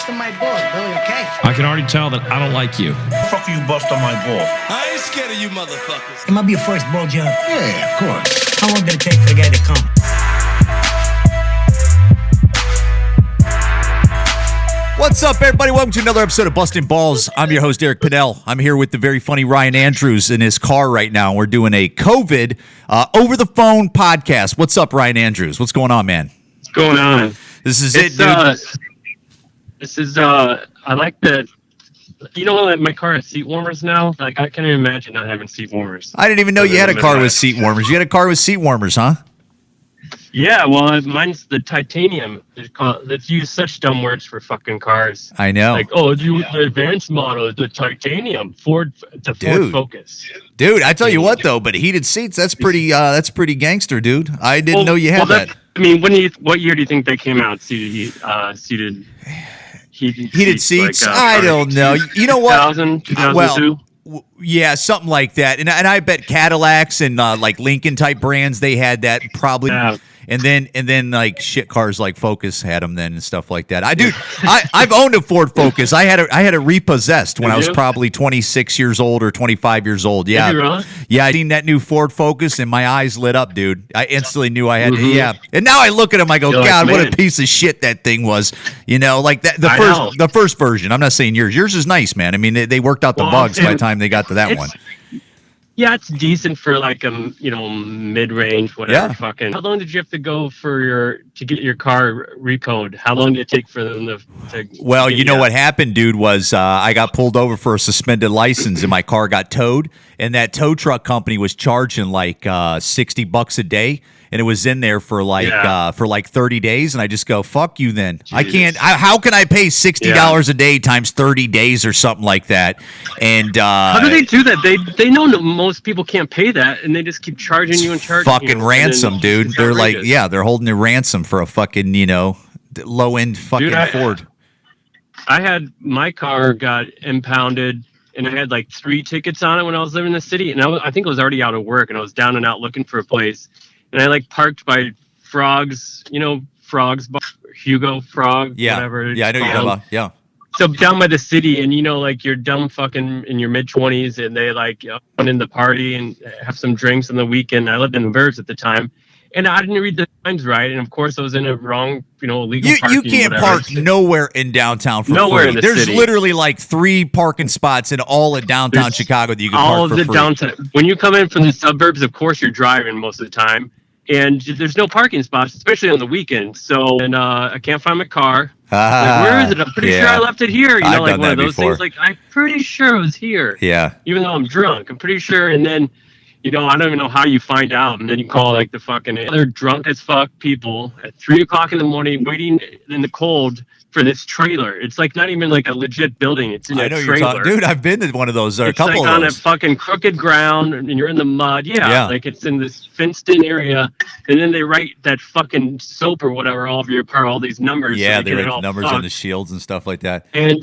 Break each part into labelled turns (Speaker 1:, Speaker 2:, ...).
Speaker 1: busting my balls, Billy, okay?
Speaker 2: I can already tell that I don't like you.
Speaker 3: Fuck you, bust on my ball.
Speaker 4: I ain't scared of you motherfuckers.
Speaker 1: It might be your first ball job.
Speaker 3: Yeah, of course.
Speaker 1: How long did it take for the guy to come?
Speaker 5: What's up, everybody? Welcome to another episode of Busting Balls. I'm your host, Eric Pennell. I'm here with the very funny Ryan Andrews in his car right now. We're doing a COVID over-the-phone podcast. What's up, Ryan Andrews? What's going on, man?
Speaker 6: What's going on?
Speaker 5: This is it, dude.
Speaker 6: I like that. You know, like my car has seat warmers now. Like, I can't even imagine not having seat warmers.
Speaker 5: I didn't even know you had a car with seat warmers. You had a car with seat warmers, huh?
Speaker 6: Yeah, well, mine's the titanium. Let's use such dumb words for fucking cars.
Speaker 5: I know.
Speaker 6: Like, oh, the advanced model is the titanium Ford Focus.
Speaker 5: Dude, I tell you what though, but heated seats, that's pretty gangster, dude. I didn't know you had that.
Speaker 6: I mean, what year do you think they came out? Heated
Speaker 5: seats?
Speaker 6: Like,
Speaker 5: I don't know. You know what?
Speaker 6: 2002?
Speaker 5: Well, yeah, something like that. And I bet Cadillacs and like Lincoln type brands, they had that probably. Yeah. And then like shit cars like Focus had them then and stuff like that. I've owned a Ford Focus. I had it repossessed when I was probably 26 years old or 25 years old. Yeah.
Speaker 6: Really?
Speaker 5: Yeah, I seen that new Ford Focus and my eyes lit up, dude. I instantly knew I had to, yeah. And now I look at him, I go,
Speaker 6: You're
Speaker 5: God,
Speaker 6: like,
Speaker 5: what a piece of shit that thing was. You know, like that the first version. I'm not saying yours. Yours is nice, man. I mean, they worked out the bugs by the time they got to that one.
Speaker 6: Yeah, it's decent for like mid-range, whatever. Yeah. Fucking. How long did you have to go to get your car recode? How long did it take for them to
Speaker 5: Well, you know what happened, dude, was I got pulled over for a suspended license and my car got towed, and that tow truck company was charging like $60 a day. And it was in there for like 30 days, and I just go, fuck you then. Jesus. I can't. How can I pay $60 a day times 30 days or something like that? And
Speaker 6: how do they do that? They know most people can't pay that, and they just keep charging you and charging
Speaker 5: fucking
Speaker 6: you.
Speaker 5: Ransom, dude. They're like, they're holding a ransom for a fucking low end fucking Ford.
Speaker 6: I had my car got impounded. And I had like 3 tickets on it when I was living in the city, and I think I was already out of work, and I was down and out looking for a place. And I like parked by Frogs, Hugo Frog, whatever.
Speaker 5: Yeah, I know you're talking about. Yeah.
Speaker 6: So down by the city, and like you're dumb fucking in your mid-20s, and they like went in the party and have some drinks on the weekend. I lived in the Burbs at the time, and I didn't read the signs right, and of course I was in a wrong, illegal parking.
Speaker 5: You can't park nowhere in downtown for
Speaker 6: nowhere
Speaker 5: free.
Speaker 6: In the
Speaker 5: There's
Speaker 6: city.
Speaker 5: Literally like 3 parking spots in all of downtown Chicago that you can park for free.
Speaker 6: All of the downtown. When you come in from the suburbs, of course you're driving most of the time. And there's no parking spots, especially on the weekend. So, I can't find my car. Like, where is it? I'm pretty sure I left it here.
Speaker 5: I've
Speaker 6: like
Speaker 5: done
Speaker 6: one of
Speaker 5: that
Speaker 6: those
Speaker 5: before.
Speaker 6: things. Like, I'm pretty sure it was here.
Speaker 5: Yeah.
Speaker 6: Even though I'm drunk, I'm pretty sure. And then, I don't even know how you find out. And then you call like the fucking other drunk as fuck people at 3:00 in the morning, waiting in the cold for this trailer. It's like not even like a legit building. It's in a trailer.
Speaker 5: You're talking, dude. I've been to one of those. A couple
Speaker 6: like
Speaker 5: of
Speaker 6: on
Speaker 5: those.
Speaker 6: a fucking crooked ground, and you're in the mud. Yeah, like it's in this fenced-in area, and then they write that fucking soap or whatever all over your car, all these numbers.
Speaker 5: Yeah, they write numbers on the shields and stuff like that.
Speaker 6: And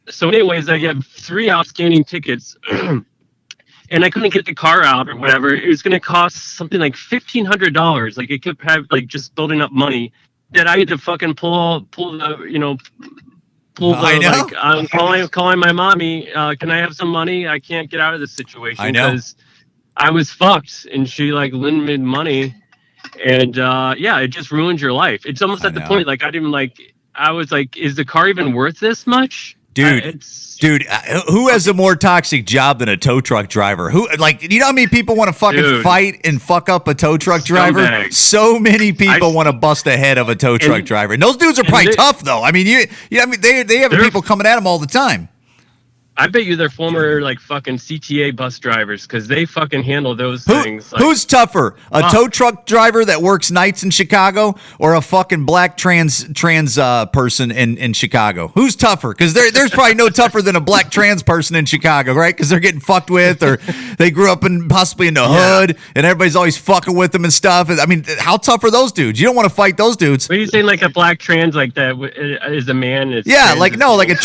Speaker 6: so, anyways, I have 3 outstanding tickets. And I couldn't get the car out or whatever. It was going to cost something like $1,500. Like it could have like just building up money that I had to fucking pull the.
Speaker 5: I know.
Speaker 6: Like, I'm calling my mommy. Can I have some money? I can't get out of this situation because I was fucked, and she like lent me money, and it just ruined your life. It's almost at the point like I was like, is the car even worth this much?
Speaker 5: Dude, who has a more toxic job than a tow truck driver? Who, like, you know how many people want to fucking fight and fuck up a tow truck driver?
Speaker 6: Scumbag.
Speaker 5: So many people want to bust the head of a tow truck driver. And those dudes are probably tough, though. I mean, they have people coming at them all the time.
Speaker 6: I bet you they're former like fucking CTA bus drivers because they fucking handle those things. Like,
Speaker 5: who's tougher, a tow truck driver that works nights in Chicago or a fucking black trans person in Chicago? Who's tougher? Because there's probably no tougher than a black trans person in Chicago, right? Because they're getting fucked with, or they grew up possibly in the hood, and everybody's always fucking with them and stuff. I mean, how tough are those dudes? You don't want to fight those dudes.
Speaker 6: What are you saying? Like a black trans like that is a man? Is
Speaker 5: yeah, like no, like a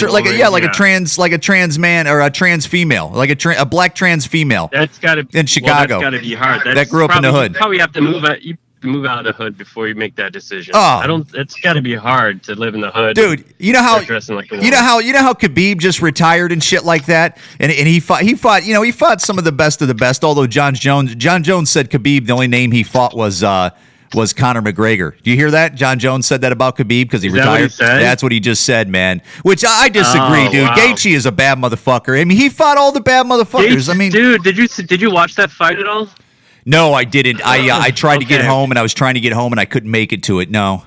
Speaker 5: trans man or a trans female, like a black trans female.
Speaker 6: That's got to
Speaker 5: in Chicago.
Speaker 6: That's got to be hard.
Speaker 5: That grew up in the hood.
Speaker 6: You probably have to move to move out of the hood before you make that decision.
Speaker 5: Oh.
Speaker 6: It's got to be hard to live in the hood.
Speaker 5: Dude, you know how
Speaker 6: dressing like a
Speaker 5: you know how Khabib just retired and shit like that, and he fought some of the best. Although Jon Jones said Khabib, the only name he fought was Conor McGregor. Do you hear that? Jon Jones said that about Khabib because he retired.
Speaker 6: That what he said?
Speaker 5: That's what he just said, man. Which I disagree, dude.
Speaker 6: Wow.
Speaker 5: Gaethje is a bad motherfucker. I mean, he fought all the bad motherfuckers.
Speaker 6: Dude, did you watch that fight at all?
Speaker 5: No, I didn't. I tried to get
Speaker 6: Okay.
Speaker 5: home, and I was trying to get home, and I couldn't make it to it. No.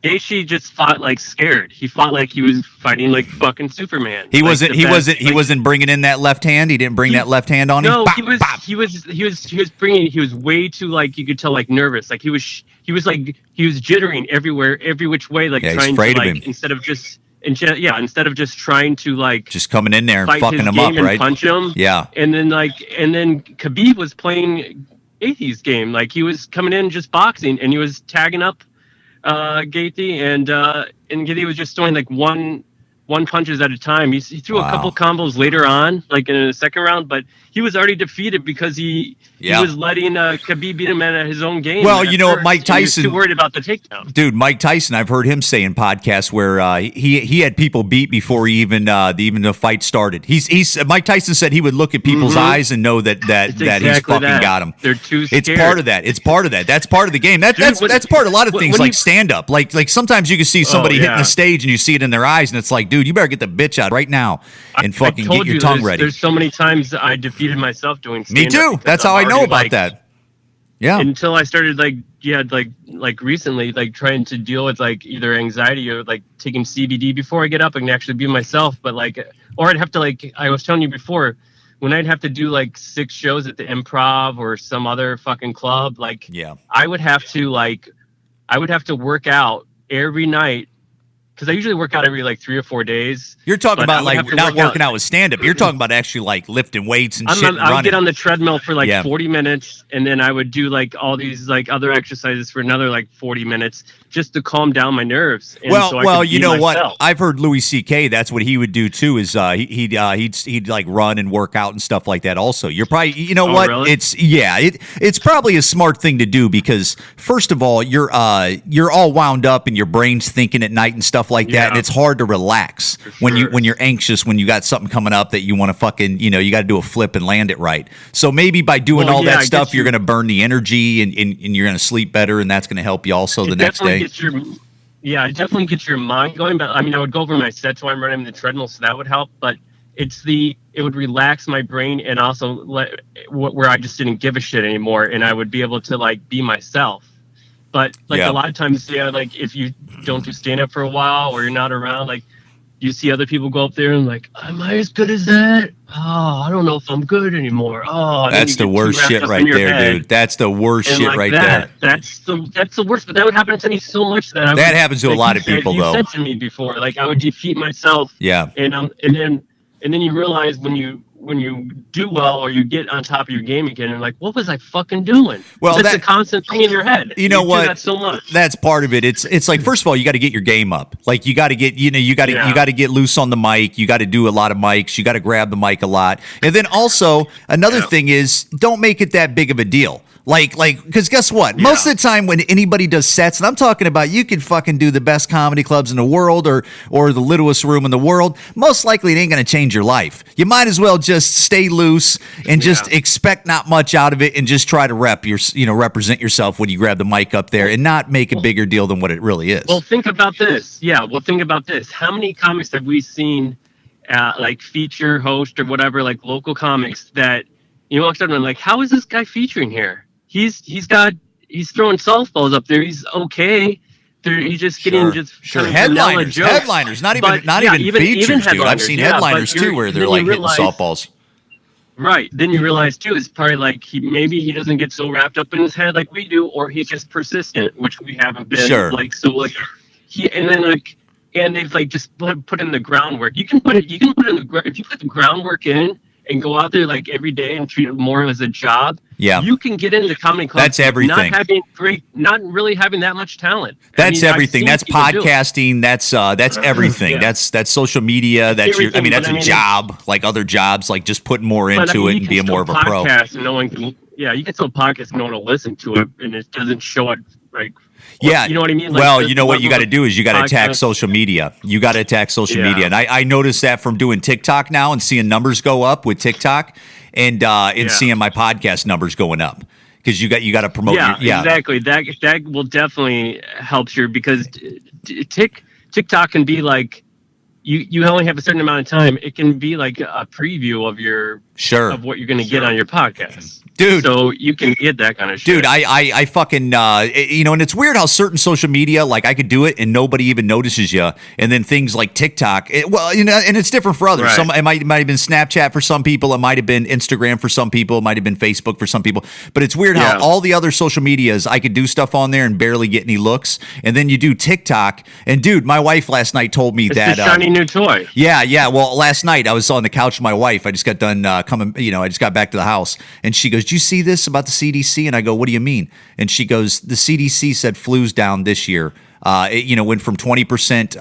Speaker 6: Gaethje just fought like scared. He fought like he was fighting like fucking Superman.
Speaker 5: He
Speaker 6: Like,
Speaker 5: he wasn't bringing in that left hand. He didn't bring that left hand on him.
Speaker 6: No,
Speaker 5: Bop,
Speaker 6: he was
Speaker 5: bop.
Speaker 6: he was way too, like, you could tell, like, nervous. Like he was jittering everywhere, every which way, like,
Speaker 5: Yeah, he's
Speaker 6: trying
Speaker 5: afraid
Speaker 6: to,
Speaker 5: of
Speaker 6: like,
Speaker 5: him.
Speaker 6: instead of just trying to, like,
Speaker 5: Just coming in there and
Speaker 6: fight
Speaker 5: fucking
Speaker 6: his
Speaker 5: him
Speaker 6: game
Speaker 5: up,
Speaker 6: and
Speaker 5: right?
Speaker 6: punch him.
Speaker 5: Yeah.
Speaker 6: And then Khabib was playing Gaethje's game. Like, he was coming in just boxing, and he was tagging up Gaethje, and Gaethje was just throwing like one punches at a time. He threw a couple combos later on, like in the second round, but he was already defeated because he was letting Khabib beat him at his own game.
Speaker 5: Well, you know what, Mike Tyson.
Speaker 6: He was too worried about the takedown.
Speaker 5: Dude, Mike Tyson, I've heard him say in podcasts where he had people beat before even the fight started. Mike Tyson said he would look at people's eyes and know that he's
Speaker 6: exactly
Speaker 5: fucking
Speaker 6: that.
Speaker 5: got him.
Speaker 6: They're too scared.
Speaker 5: It's part of that. It's part of that. That's part of the game. That's part of a lot of things, like stand up. Like sometimes you can see somebody hitting the stage and you see it in their eyes, and it's like, dude, you better get the bitch out right now and fucking get your tongue ready.
Speaker 6: There's so many times I defeated myself doing stand-up.
Speaker 5: Me too. That's how I know about that. Yeah.
Speaker 6: Until I started like recently, like trying to deal with like either anxiety or like taking CBD before I get up and actually be myself. But like, or I'd have to, like I was telling you before, when I'd have to do like 6 shows at the Improv or some other fucking club, like I would have to work out every night. Because I usually work out every like 3 or 4 days.
Speaker 5: You're talking about like not working out with stand up. You're talking about actually like lifting weights and shit.
Speaker 6: I would get on the treadmill for like 40 minutes, and then I would do like all these like other exercises for another like 40 minutes just to calm down my nerves. And
Speaker 5: well, you know what? I've heard Louis C.K. That's what he would do too. Is he'd like run and work out and stuff like that. Also, you're probably what?
Speaker 6: Really?
Speaker 5: It's probably a smart thing to do because first of all, you're all wound up and your brain's thinking at night and stuff like that, and it's hard to relax when you're anxious, when you got something coming up that you want to fucking you got to do a flip and land it right. So maybe by doing all that stuff, you're going to burn the energy and you're going to sleep better, and that's going to help you also the next day.
Speaker 6: It definitely gets your mind going. But I mean, I would go over my sets while I'm running the treadmill, so that would help. But it would relax my brain and also where I just didn't give a shit anymore, and I would be able to like be myself. But like a lot of times, like if you don't do stand up for a while or you're not around, like you see other people go up there and like, am I as good as that? Oh, I don't know if I'm good anymore. Oh,
Speaker 5: that's the worst shit right there, dude. That's the worst shit right there.
Speaker 6: That's the worst. But that would happen to me so much that
Speaker 5: happens to a lot of people though.
Speaker 6: You said to me before, like I would defeat myself.
Speaker 5: Yeah.
Speaker 6: And then you realize when you do well or you get on top of your game again, and like, what was I fucking doing?
Speaker 5: Well,
Speaker 6: that's a constant thing in your head.
Speaker 5: You know what?
Speaker 6: Do that so much.
Speaker 5: That's part of it. It's like, first of all, you got to get your game up. Like you got to get you got to get loose on the mic. You got to do a lot of mics. You got to grab the mic a lot. And then also another thing is, don't make it that big of a deal. Like, because guess what? Most of the time when anybody does sets, and I'm talking about, you could fucking do the best comedy clubs in the world or the littlest room in the world. Most likely it ain't going to change your life. You might as well just stay loose and just expect not much out of it and just try to represent yourself when you grab the mic up there and not make a bigger deal than what it really is.
Speaker 6: Well, think about this. Think about this. How many comics have we seen, like feature host or whatever, like local comics that you walk up and like, how is this guy featuring here? He's throwing softballs up there. He's okay. He's just getting kind of
Speaker 5: headliners, not even features, dude. I've seen headliners too where they're like hitting softballs.
Speaker 6: Right. Then you realize too, it's probably like maybe he doesn't get so wrapped up in his head like we do, or he's just persistent, which we haven't been.
Speaker 5: Sure.
Speaker 6: Like so, like and they've like just put in the groundwork. You can put in if you put the groundwork in and go out there like every day and treat it more as a job. Yeah, you can get into comedy clubs.
Speaker 5: That's everything.
Speaker 6: Not really having that much talent.
Speaker 5: That's everything. That's podcasting. That's everything. That's social media. That's that's a job, like other jobs. Like just putting more into it and being more of a pro.
Speaker 6: And you can still podcast and no one will listen to it, and it doesn't show it Like,
Speaker 5: Yeah.
Speaker 6: you know what I mean? Like,
Speaker 5: Well, you know what you got to do is you got to attack
Speaker 6: podcast.
Speaker 5: social media. You got to attack social
Speaker 6: Yeah.
Speaker 5: media. And I noticed that from doing TikTok now and seeing numbers go up with TikTok and seeing my podcast numbers going up because you got to promote.
Speaker 6: Exactly. That will definitely help you because TikTok can be like, you only have a certain amount of time. It can be like a preview of of what you're going to get on your podcast.
Speaker 5: Dude.
Speaker 6: So you can get that kind of shit.
Speaker 5: Dude, I fucking, and it's weird how certain social media, like I could do it and nobody even notices you. And then things like TikTok, and it's different for others.
Speaker 6: Right.
Speaker 5: It might have been Snapchat for some people. It might have been Instagram for some people. It might have been Facebook for some people. But it's weird how all the other social medias, I could do stuff on there and barely get any looks. And then you do TikTok. And dude, my wife last night told me
Speaker 6: it's
Speaker 5: that.
Speaker 6: a shiny new toy.
Speaker 5: Yeah. Well, last night I was on the couch with my wife. I just got done coming, I just got back to the house. And she goes, "Do you see this about the CDC?" And I go, "What do you mean?" And she goes, "The CDC said flu's down this year. It went from 20%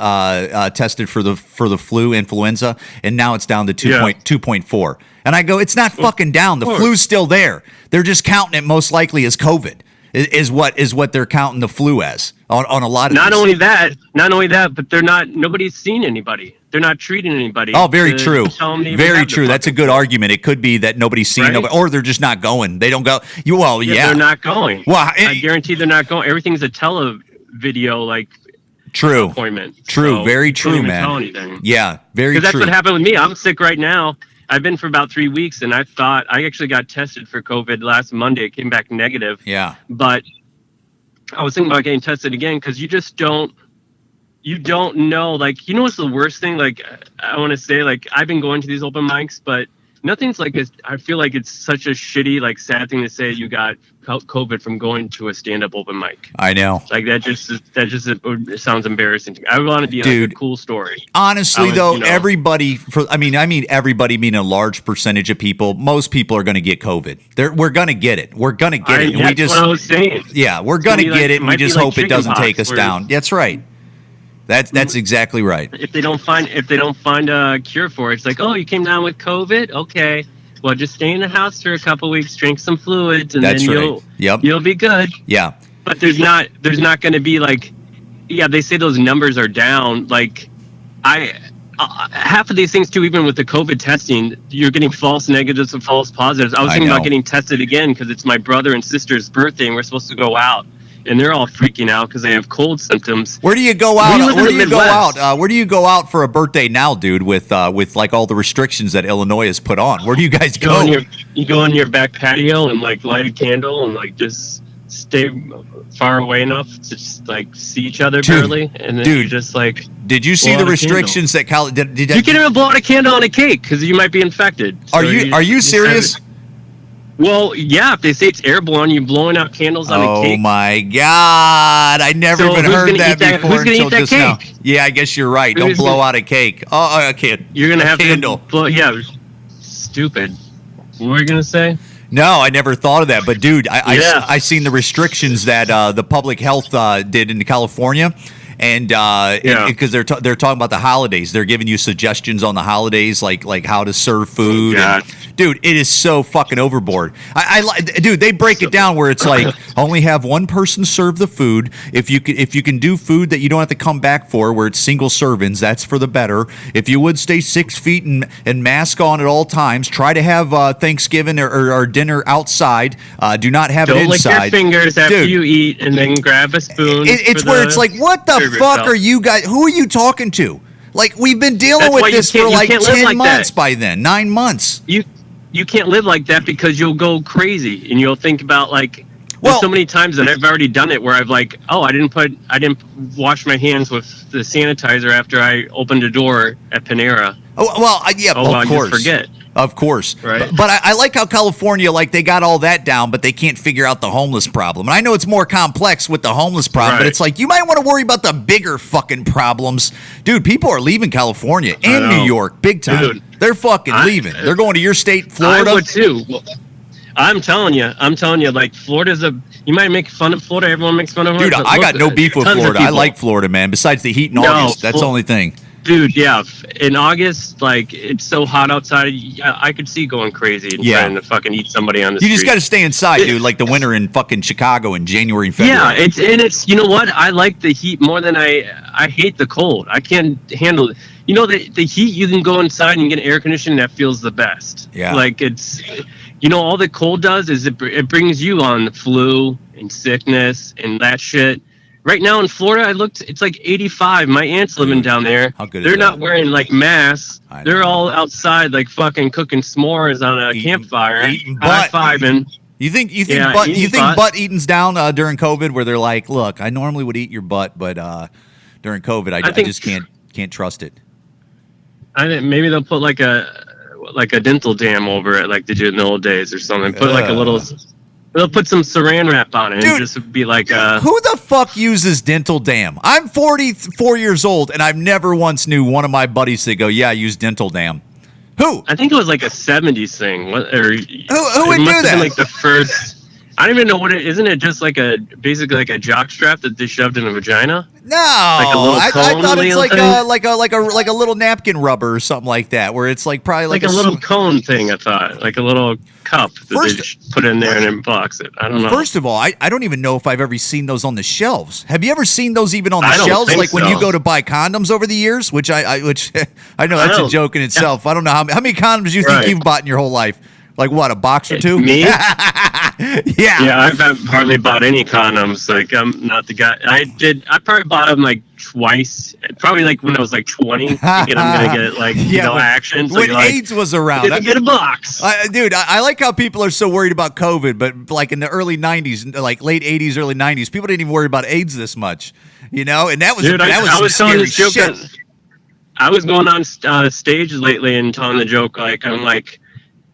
Speaker 5: tested for the flu, influenza, and now it's down to 2.4." And I go, "It's not fucking down. The flu's still there. They're just counting it most likely as COVID. Is what they're counting the flu as on a lot of
Speaker 6: Not only that, but nobody's seen anybody. They're not treating anybody.
Speaker 5: Oh, very true. Very true. That's a good
Speaker 6: flu.
Speaker 5: argument. It could be that nobody's seen nobody, or they're just not going. They don't go.
Speaker 6: They're not going.
Speaker 5: Well,
Speaker 6: I guarantee they're not going. Everything's a video appointment.
Speaker 5: True.
Speaker 6: So
Speaker 5: Very
Speaker 6: you can't
Speaker 5: true,
Speaker 6: even
Speaker 5: man.
Speaker 6: tell anything.
Speaker 5: Yeah, very true.
Speaker 6: Because that's what happened with me. I'm sick right now. I've been for about 3 weeks, and I actually got tested for COVID last Monday. It came back negative.
Speaker 5: Yeah.
Speaker 6: But I was thinking about getting tested again because you just don't know. Like, what's the worst thing? Like, I want to say, like, I've been going to these open mics, but nothing's like this. I feel like it's such a shitty, like, sad thing to say you got COVID from going to a stand-up open mic.
Speaker 5: I know.
Speaker 6: Like, it sounds embarrassing. I want to be like a cool story.
Speaker 5: Honestly, everybody, everybody meaning a large percentage of people, most people are going to get COVID. We're going to get it. We're going to get it. And
Speaker 6: that's what I was saying.
Speaker 5: Yeah, we're going to get it. And we just hope it doesn't take us down. That's right. That's exactly right.
Speaker 6: If they don't find a cure for it, it's like, oh, you came down with COVID? Okay. Well, just stay in the house for a couple weeks, drink some fluids, and then you'll be good.
Speaker 5: Yeah.
Speaker 6: But there's not going to be like, they say those numbers are down. Like, half of these things too, even with the COVID testing, you're getting false negatives and false positives. I was thinking about getting tested again because it's my brother and sister's birthday, and we're supposed to go out. And they're all freaking out because they have cold symptoms.
Speaker 5: Where do you go out? Where do you go out for a birthday now, dude? With like all the restrictions that Illinois has put on. Where do you guys go?
Speaker 6: You go on your back patio and like light a candle and like just stay far away enough to just like see each other barely, and then you just like.
Speaker 5: Did you see the restrictions that did
Speaker 6: you can't even blow out a candle on a cake because you might be infected.
Speaker 5: Are you serious?
Speaker 6: Well, yeah, if they say it's airborne, you're blowing out candles on a cake.
Speaker 5: Oh, my God. I never even heard that before until just now. Yeah, I guess you're right. Don't blow out a cake. Oh, a kid.
Speaker 6: You're going to have
Speaker 5: candle.
Speaker 6: To blow. Yeah, stupid. What were you going to say?
Speaker 5: No, I never thought of that. But, dude, I seen the restrictions that the public health did in California. And because they're talking about the holidays, they're giving you suggestions on the holidays, like how to serve food. Dude, it is so fucking overboard. Dude, they break it down where it's like only have one person serve the food. If you can do food that you don't have to come back for, where it's single servings, that's for the better. If you would stay 6 feet and mask on at all times. Try to have Thanksgiving or dinner outside. Do not have it inside.
Speaker 6: Don't lick your fingers after you eat, and then grab a spoon.
Speaker 5: It's where it's like, what the fuck are you guys? Who are you talking to? Like, we've been dealing with this for like 10 months by then, 9 months.
Speaker 6: You can't live like that because you'll go crazy and you'll think about like. There's so many times that I've already done it where I've like, oh, I didn't wash my hands with the sanitizer after I opened a door at Panera.
Speaker 5: Oh well, yeah, of course.
Speaker 6: Just forget.
Speaker 5: Of course.
Speaker 6: Right.
Speaker 5: But I like how California, like, they got all that down, but they can't figure out the homeless problem. And I know it's more complex with the homeless problem, but it's like, you might want to worry about the bigger fucking problems. Dude, people are leaving California and New York big time. Dude, they're fucking leaving. They're going to your state, Florida.
Speaker 6: I would too. Well, I'm telling you, like, Florida's you might make fun of Florida. Everyone makes fun of Florida.
Speaker 5: Dude, I got no beef with Florida. I like Florida, man. Besides the heat in August. That's the only thing.
Speaker 6: Dude, yeah. In August, like, it's so hot outside. I could see going crazy and trying to fucking eat somebody on the street.
Speaker 5: You just got to stay inside, dude. Like the winter in fucking Chicago in January and February.
Speaker 6: Yeah, it's you know what? I like the heat more than I hate the cold. I can't handle it. You know, the heat, you can go inside and get air conditioning. That feels the best.
Speaker 5: Yeah.
Speaker 6: Like, it's, you know, all the cold does is it brings you on the flu and sickness and that shit. Right now in Florida, it's like 85. My aunt's living down there.
Speaker 5: How good is
Speaker 6: They're
Speaker 5: that?
Speaker 6: not wearing like masks. They're all outside like fucking cooking s'mores on a campfire.
Speaker 5: Eating butt.
Speaker 6: High-fiving.
Speaker 5: You think
Speaker 6: Yeah,
Speaker 5: butt
Speaker 6: eating
Speaker 5: you think
Speaker 6: butt.
Speaker 5: butt eating's down during COVID, where they're like, look, I normally would eat your butt, but during COVID, I
Speaker 6: think-
Speaker 5: just can't trust it.
Speaker 6: I think maybe they'll put like a dental dam over it, like they did in the old days or something. Put like a little. They'll put some saran wrap on it.
Speaker 5: Dude,
Speaker 6: and just be like,
Speaker 5: Who the fuck uses dental dam? I'm 44 years old, and I've never once knew one of my buddies to go, yeah, I use dental dam. Who?
Speaker 6: I think it was like a 70s thing. Who
Speaker 5: would do
Speaker 6: have
Speaker 5: that?
Speaker 6: Been like the first. I don't even know what it. Isn't it just like basically like a jock strap that they shoved in a vagina?
Speaker 5: No,
Speaker 6: Like a little
Speaker 5: I
Speaker 6: cone
Speaker 5: thought it's like
Speaker 6: thing?
Speaker 5: like a little napkin rubber or something like that, where it's like probably
Speaker 6: Like a little cone thing. I thought like a little cup that they just put in there and then box it. I don't know.
Speaker 5: First of all, I don't even know if I've ever seen those on the shelves. Have you ever seen those even on the
Speaker 6: I don't
Speaker 5: shelves?
Speaker 6: think
Speaker 5: Like when
Speaker 6: so.
Speaker 5: you go to buy condoms over the years, which I know that's a
Speaker 6: don't-
Speaker 5: joke in itself. I don't know how many condoms you think
Speaker 6: Right.
Speaker 5: you've bought in your whole life. Like what, a box or two?
Speaker 6: Me?
Speaker 5: Yeah.
Speaker 6: Yeah, I've hardly bought any condoms. Like, I'm not the guy. I probably bought them like twice. Probably like when I was like 20. Thinking I'm gonna get like
Speaker 5: but
Speaker 6: action. So
Speaker 5: when
Speaker 6: you're like,
Speaker 5: AIDS was around,
Speaker 6: didn't get a box.
Speaker 5: Dude, I like how people are so worried about COVID, but like in the early 90s, like late 80s, early 90s, people didn't even worry about AIDS this much, you know? And that was
Speaker 6: Dude, I was
Speaker 5: some
Speaker 6: telling the
Speaker 5: scary
Speaker 6: joke.
Speaker 5: shit.
Speaker 6: I was going on stage lately and telling the joke. Like, I'm like,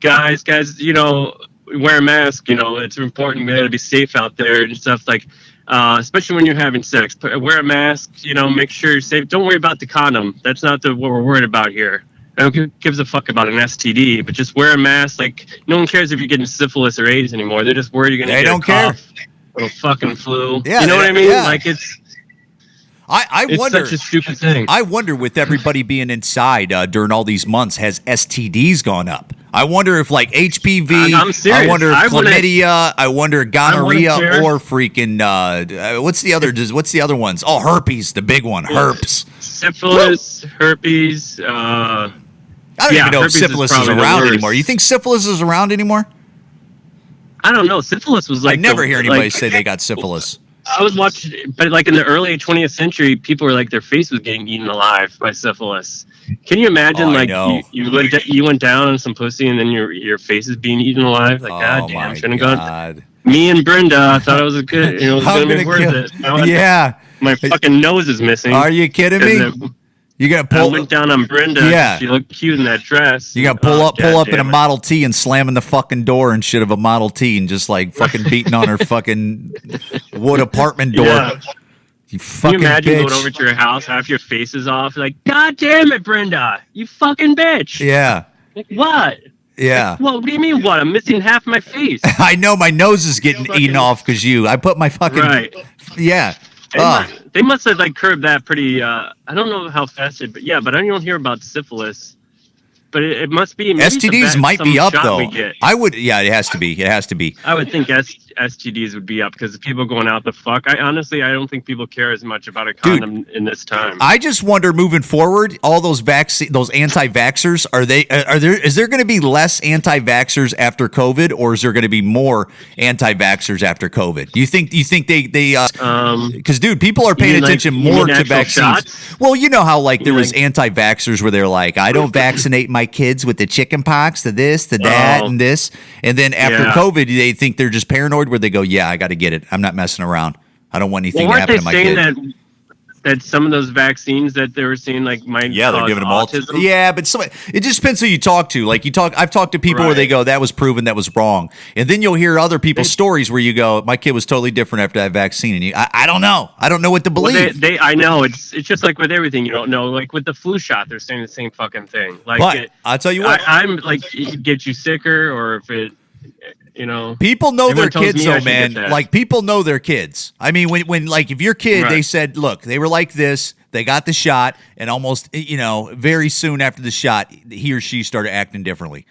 Speaker 6: guys, you know, wear a mask. You know, it's important. We got to be safe out there and stuff. Like, especially when you're having sex, wear a mask. You know, make sure you're safe. Don't worry about the condom. That's not what we're worried about here. I don't gives a fuck about an STD, but just wear a mask. Like, no one cares if you're getting syphilis or AIDS anymore. They're just worried you're gonna get a cough or a fucking flu.
Speaker 5: Yeah,
Speaker 6: you know what I mean?
Speaker 5: yeah.
Speaker 6: Like, it's
Speaker 5: I wonder.
Speaker 6: such a stupid thing.
Speaker 5: I wonder with everybody being inside during all these months, has STDs gone up? I wonder if like HPV.
Speaker 6: I'm serious.
Speaker 5: I wonder if
Speaker 6: I wanna-
Speaker 5: chlamydia. I wonder gonorrhea
Speaker 6: share-
Speaker 5: or freaking what's the other ones? Oh, herpes, the big one, herpes.
Speaker 6: Syphilis, herpes.
Speaker 5: I don't even know if
Speaker 6: herpes is
Speaker 5: syphilis is
Speaker 6: probably the
Speaker 5: around
Speaker 6: worst.
Speaker 5: anymore. You think syphilis is around anymore?
Speaker 6: I don't know. Syphilis was like
Speaker 5: I never hear anybody
Speaker 6: like,
Speaker 5: say they got syphilis.
Speaker 6: I was watching, but like in the early 20th century, people were like their face was getting eaten alive by syphilis. Can you imagine?
Speaker 5: Oh, I
Speaker 6: like
Speaker 5: know.
Speaker 6: you went down on some pussy and then your face is being eaten alive. Like, god damn, shouldn't have gone. Me and Brenda, I thought it was a good. You know, it was
Speaker 5: I'm
Speaker 6: gonna be worth
Speaker 5: kill-
Speaker 6: it. Now
Speaker 5: Yeah.
Speaker 6: my fucking nose is missing.
Speaker 5: Are you kidding me? You gotta
Speaker 6: I
Speaker 5: pull.
Speaker 6: went down on Brenda.
Speaker 5: Yeah.
Speaker 6: She looked cute in that dress.
Speaker 5: You gotta pull up in a
Speaker 6: goddamn it.
Speaker 5: Model T and slam in the fucking door and shit of a Model T and just like fucking beating on her fucking wood apartment door.
Speaker 6: Yeah.
Speaker 5: You
Speaker 6: Can
Speaker 5: fucking
Speaker 6: you imagine
Speaker 5: bitch.
Speaker 6: going over to your house, half your face is off, like, God damn it, Brenda, you fucking bitch.
Speaker 5: Yeah,
Speaker 6: Like, what?
Speaker 5: yeah.
Speaker 6: What do you mean, what? I'm missing half my face.
Speaker 5: I know my nose is getting eaten off because you. I put my fucking
Speaker 6: Right.
Speaker 5: yeah.
Speaker 6: They must have, like, curbed that pretty, I don't know how fast it, but yeah, but I don't hear about syphilis. But it must be. Maybe it's
Speaker 5: STDs might be
Speaker 6: some
Speaker 5: up
Speaker 6: shot
Speaker 5: though.
Speaker 6: we get.
Speaker 5: I would. Yeah, it has to be. It has to be.
Speaker 6: I would think STDs would be up because people going out the fuck. I don't think people care as much about a condom in this time.
Speaker 5: I just wonder moving forward, all those those anti-vaxxers, is there going to be less anti-vaxxers after COVID, or is there going to be more anti-vaxxers after COVID? Do you think they because dude, people are paying attention more to
Speaker 6: actual
Speaker 5: vaccines.
Speaker 6: shots?
Speaker 5: Well, you know how like there was
Speaker 6: like-
Speaker 5: anti-vaxxers where they're like, I don't vaccinate my kids with the chicken pox, to this, to that, and this, and then after
Speaker 6: Yeah.
Speaker 5: COVID, they think they're just paranoid where they go, yeah, I got to get it. I'm not messing around. I don't want anything to
Speaker 6: Weren't
Speaker 5: happen
Speaker 6: they
Speaker 5: to my
Speaker 6: saying
Speaker 5: kid.
Speaker 6: that some of those vaccines that they were seeing like might
Speaker 5: Yeah, they're
Speaker 6: cause
Speaker 5: giving them all.
Speaker 6: autism?
Speaker 5: Yeah, but it just depends who you talk to. Like I've talked to people where they
Speaker 6: Right.
Speaker 5: go, that was proven, that was wrong, and then you'll hear other people's stories where you go, my kid was totally different after that vaccine, and I don't know, I don't know what to
Speaker 6: Well,
Speaker 5: believe.
Speaker 6: I know it's just like with everything you don't know. Like with the flu shot, they're saying the same fucking thing. Like,
Speaker 5: But I'll tell you what,
Speaker 6: I'm like, it gets you sicker, or if it, you know,
Speaker 5: people know their
Speaker 6: everyone tells
Speaker 5: kids
Speaker 6: me I
Speaker 5: though,
Speaker 6: should
Speaker 5: man.
Speaker 6: get that.
Speaker 5: Like people know their kids. I mean, when like if your kid, they
Speaker 6: Right.
Speaker 5: said, look, they were like this, they got the shot, and almost, very soon after the shot, he or she started acting differently.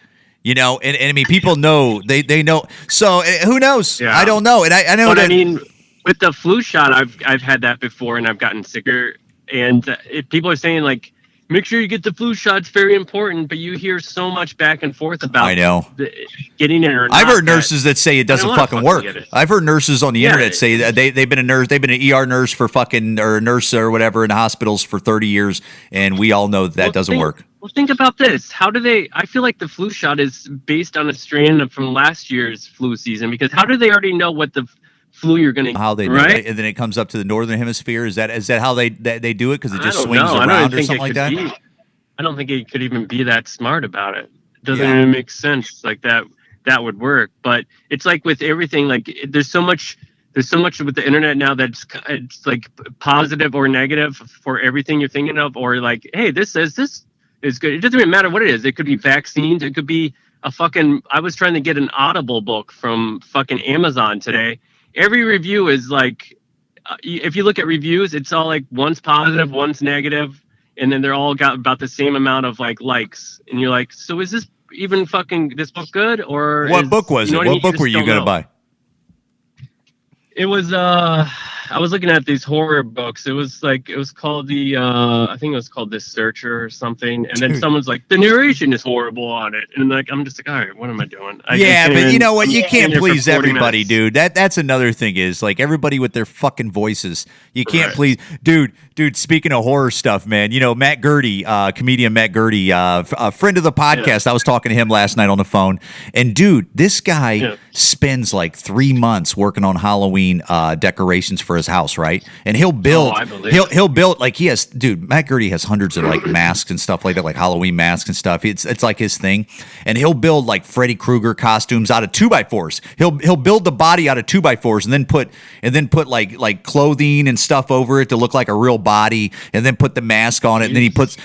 Speaker 5: And I mean, people know, they know. So who knows?
Speaker 6: Yeah.
Speaker 5: I don't know. And I know
Speaker 6: but
Speaker 5: that.
Speaker 6: I mean, with the flu shot, I've had that before, and I've gotten sicker. And people are saying, like, make sure you get the flu shot. It's very important. But you hear so much back and forth about getting it or not.
Speaker 5: I've heard nurses that say it doesn't fucking work. I've heard nurses on the internet say that they've been a nurse. They've been an ER nurse for or a nurse or whatever in hospitals for 30 years. And we all know that doesn't work.
Speaker 6: Well, think about this. How do they? I feel like the flu shot is based on a strand from last year's flu season, because how do they already know what the flu you're going to?
Speaker 5: How they do
Speaker 6: right?
Speaker 5: it, and then it comes up to the northern hemisphere. Is that how they do it? Because it just swings around or something like that.
Speaker 6: I don't think it could even be that smart about it. It doesn't even make sense like that. That would work, but it's like with everything. Like there's so much with the internet now that's it's like positive or negative for everything you're thinking of, or like, hey, this says this is good. It doesn't even matter what it is. It could be vaccines. It could be I was trying to get an Audible book from fucking Amazon today. Every review is like, if you look at reviews, it's all like one's positive, one's negative, and then they're all got about the same amount of likes. And you're like, so is this even fucking this book good? Or
Speaker 5: what book was it? What book were you going to buy?
Speaker 6: It was I was looking at these horror books. It was called I think it was called The Searcher or something. And then someone's like, the narration is horrible on it. And like, I'm just like, all right, what am I doing?
Speaker 5: But you know what? You can't please everybody, dude. That's another thing is like everybody with their fucking voices. You can't please, dude. Speaking of horror stuff, man, Matt Gertie, comedian Matt Gertie, a friend of the podcast. I was talking to him last night on the phone, and dude, this guy spends like 3 months working on Halloween decorations for his house, right? And he'll build, he'll build like Matt Gertie has hundreds of like masks and stuff like that, like Halloween masks and stuff. It's like his thing, and he'll build like Freddy Krueger costumes out of 2x4s. He'll build the body out of 2x4s and then put like clothing and stuff over it to look like a real body, and then put the mask on it, and then he puts,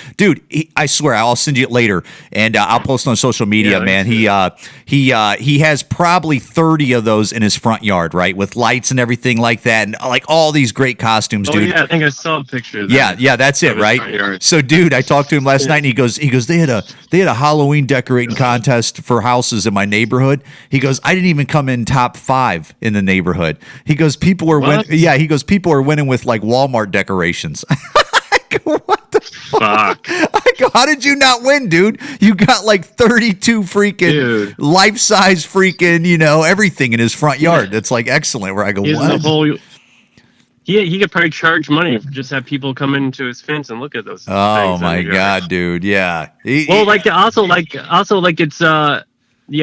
Speaker 5: I swear I'll send you it later, and I'll post on social media, man. He has probably 30 of those in his front yard, right, with lights and everything like that, and like all these great costumes, dude.
Speaker 6: Yeah, I think I saw a picture of that.
Speaker 5: Yeah, that's it, right? So, dude, I talked to him last night, and he goes, they had a Halloween decorating contest for houses in my neighborhood. He goes, I didn't even come in top 5 in the neighborhood. He goes, people were winning with like Walmart decorations. I go, what the fuck? I go, how did you not win, dude? You got like 32 freaking life-size freaking, everything in his front yard. That's like excellent. Where I go, what?
Speaker 6: He could probably charge money for just have people come into his fence and look at those.
Speaker 5: Oh my god, dude! Yeah.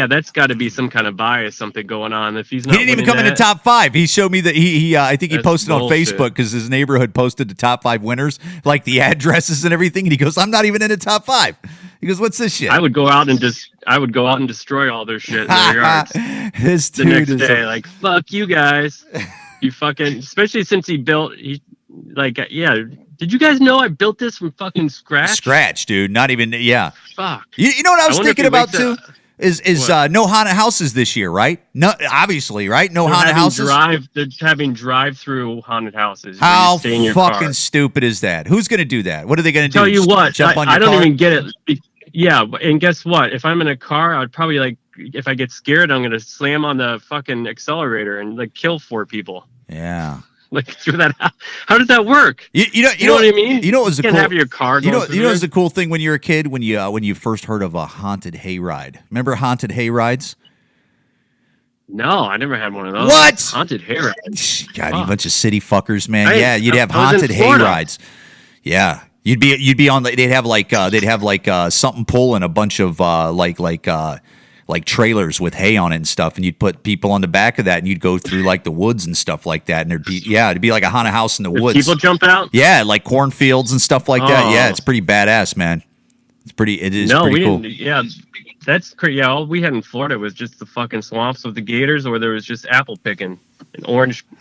Speaker 6: That's got to be some kind of bias, something going on. If he's not,
Speaker 5: he didn't even come in the top 5. He showed me that I think he posted on Facebook because his neighborhood posted the top 5 winners, like the addresses and everything. And he goes, "I'm not even in the top 5." He goes, "What's this shit?"
Speaker 6: I would go out and destroy all their shit in their yards.
Speaker 5: This dude
Speaker 6: the next day, like, fuck you guys. You fucking, especially since did you guys know I built this from fucking scratch?
Speaker 5: Scratch, dude. Not even,
Speaker 6: Fuck.
Speaker 5: You know what I was thinking about too? Is no haunted houses this year, right? No, obviously, right? No haunted houses.
Speaker 6: They're having drive-through haunted houses.
Speaker 5: How fucking stupid is that? Who's going to do that? What are they going to do?
Speaker 6: Tell you what,
Speaker 5: jump on your
Speaker 6: I don't
Speaker 5: car?
Speaker 6: even get it. Yeah, and guess what? If I'm in a car, I'd probably like, if I get scared, I'm going to slam on the fucking accelerator and like kill 4 people.
Speaker 5: Yeah.
Speaker 6: Like through that. How does that work?
Speaker 5: You know what I mean? You know what was the cool?
Speaker 6: Have your car.
Speaker 5: You know what was the cool thing when you were a kid when you first heard of a haunted hayride? Remember haunted hayrides?
Speaker 6: No, I never had one of those.
Speaker 5: What?
Speaker 6: Haunted hayride?
Speaker 5: God, you bunch of city fuckers, man. You'd have haunted hayrides. Yeah. You'd be on. They'd have something pulling a bunch of like trailers with hay on it and stuff, and you'd put people on the back of that, and you'd go through like the woods and stuff like that, and it'd be like a haunted house in the woods.
Speaker 6: People jump out.
Speaker 5: Yeah, like cornfields and stuff like that. Yeah, it's pretty badass, man. It is pretty cool.
Speaker 6: Yeah, that's crazy. Yeah, all we had in Florida was just the fucking swamps with the gators, or there was just apple picking and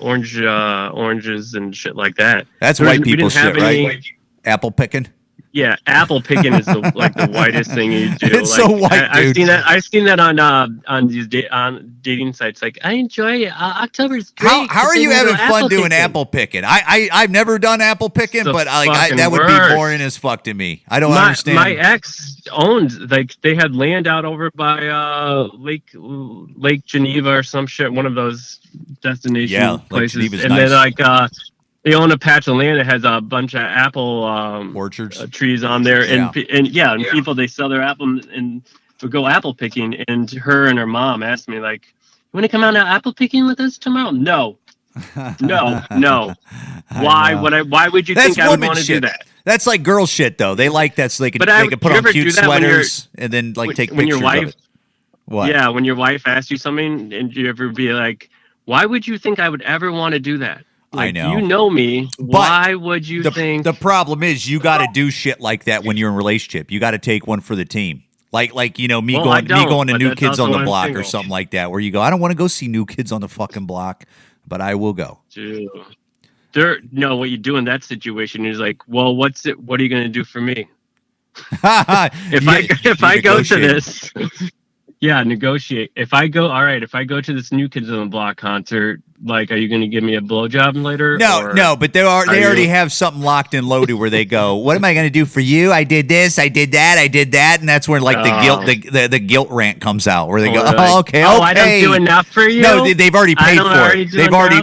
Speaker 6: oranges and shit like that.
Speaker 5: That's white people shit, right? Apple picking.
Speaker 6: Yeah, apple picking is the whitest thing you do.
Speaker 5: It's so white,
Speaker 6: I've
Speaker 5: dude.
Speaker 6: seen that on these on dating sites. Like, I enjoy it. October's great.
Speaker 5: How are you having fun doing apple picking? I've never done apple picking, but that would be boring as fuck to me. I don't understand.
Speaker 6: My ex owned, they had land out over by Lake Geneva or some shit, one of those destination places,
Speaker 5: Geneva's
Speaker 6: and
Speaker 5: nice.
Speaker 6: then they own a patch of land that has a bunch of apple
Speaker 5: orchards
Speaker 6: trees on there, and people, they sell their apple and go apple picking. And her and her mom asked me, like, "You want to come out apple picking with us tomorrow?" No. Why would you think I would want to do that?
Speaker 5: That's like girl shit, though. They like that so they can put on cute sweaters and then take pictures
Speaker 6: your wife,
Speaker 5: of it. What?
Speaker 6: Yeah, when your wife asks you something, and you ever be like, "Why would you think I would ever want to do that?" Like,
Speaker 5: I know.
Speaker 6: You know me. Why would you think?
Speaker 5: The problem is you got to do shit like that when you're in a relationship. You got to take one for the team. Like me going to New Kids on the Block or something like that, where you go, I don't want to go see New Kids on the fucking Block, but I will go.
Speaker 6: Dude. What you do in that situation is like, well, what are you going to do for me? if I go to this, negotiate. If I go to this New Kids on the Block concert, like, are you going to give me a blowjob later?
Speaker 5: No, but they already have something locked and loaded where they go, what am I going to do for you? I did this, I did that, and that's where the guilt rant comes out, where they go, okay.
Speaker 6: I don't do enough for you.
Speaker 5: No, they've already paid for it.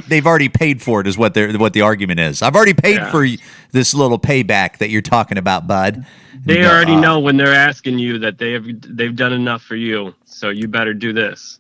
Speaker 5: They've already paid for it, is what the argument is. I've already paid for this little payback that you're talking about, bud.
Speaker 6: They already know when they're asking you that they've done enough for you, so you better do this.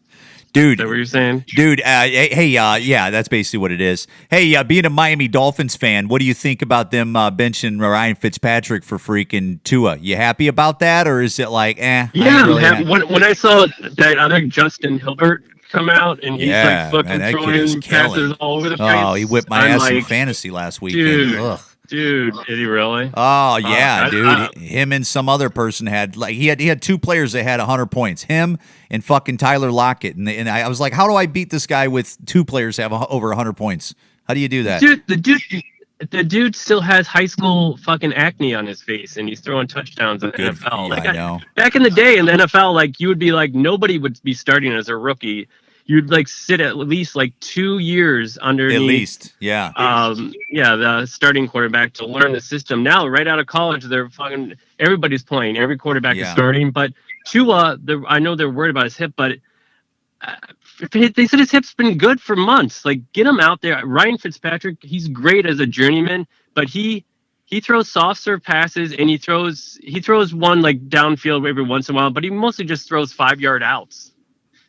Speaker 5: Dude,
Speaker 6: is that what you're saying?
Speaker 5: Dude, that's basically what it is. Hey, being a Miami Dolphins fan, what do you think about them benching Ryan Fitzpatrick for freaking Tua? You happy about that, or is it like,
Speaker 6: Yeah, when I saw that other Justin Hilbert come out and he's fucking throwing passes all over the place.
Speaker 5: Oh, he whipped my ass in fantasy last weekend.
Speaker 6: Dude, did he really?
Speaker 5: Oh yeah, dude. Him and some other person had he had two players that had 100 points. Him and fucking Tyler Lockett, and I was like, how do I beat this guy with two players that have over 100 points? How do you do that?
Speaker 6: Dude, the dude still has high school fucking acne on his face, and he's throwing touchdowns in the NFL.
Speaker 5: I know.
Speaker 6: Back in the day in the NFL, like, you would be like, nobody would be starting as a rookie. You'd like sit at least like 2 years underneath. At least, the starting quarterback to learn the system. Now, right out of college, everybody's playing. Every quarterback is starting. But Tua, I know they're worried about his hip, but they said his hip's been good for months. Like, get him out there. Ryan Fitzpatrick, he's great as a journeyman, but he throws soft serve passes, and he throws one like downfield every once in a while, but he mostly just throws 5-yard outs.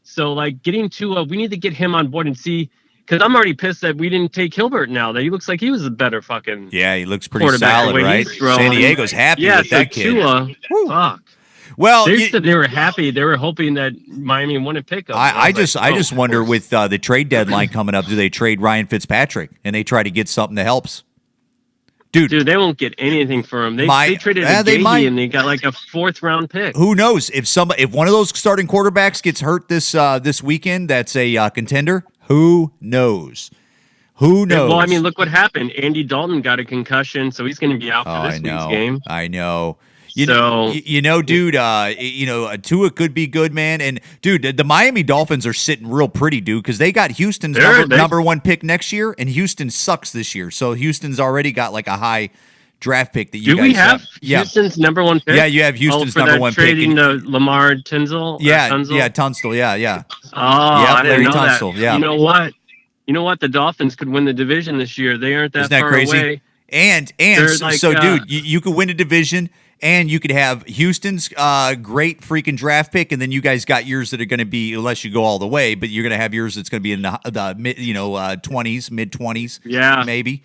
Speaker 6: So, like, getting to we need to get him on board and see, because I'm already pissed that we didn't take Hilbert now. That he looks like he was a better fucking
Speaker 5: he looks pretty solid, right? San Diego's happy with that kid.
Speaker 6: Tua, fuck.
Speaker 5: Well,
Speaker 6: they said they were happy. They were hoping that Miami wouldn't pick him.
Speaker 5: I just wonder with the trade deadline coming up, do they trade Ryan Fitzpatrick and they try to get something that helps? Dude,
Speaker 6: they won't get anything for him. They traded Gagey and they got like a 4th-round pick.
Speaker 5: Who knows if one of those starting quarterbacks gets hurt this weekend? That's a contender. Who knows? Well, I mean, look what happened. Andy Dalton got a concussion, so he's going to be out for this week's game. I know. Dude, Tua could be good, man. And, dude, the Miami Dolphins are sitting real pretty, dude, because they got Houston's number one pick next year, and Houston sucks this year. So Houston's already got, like, a high draft pick that you guys have.
Speaker 6: Do we have Houston's number one pick?
Speaker 5: Yeah, you have Houston's number one pick.
Speaker 6: Trading Lamar Tunsil?
Speaker 5: Tunsil, yeah.
Speaker 6: Oh, I didn't
Speaker 5: Larry
Speaker 6: know
Speaker 5: Tunsil,
Speaker 6: that.
Speaker 5: yeah.
Speaker 6: You know what? The Dolphins could win the division this year. They aren't that
Speaker 5: Isn't that
Speaker 6: far
Speaker 5: crazy?
Speaker 6: away.
Speaker 5: And dude, you could win a division, and you could have Houston's great freaking draft pick, and then you guys got yours that are going to be, unless you go all the way, but you're going to have yours that's going to be in the mid 20s, mid 20s, maybe.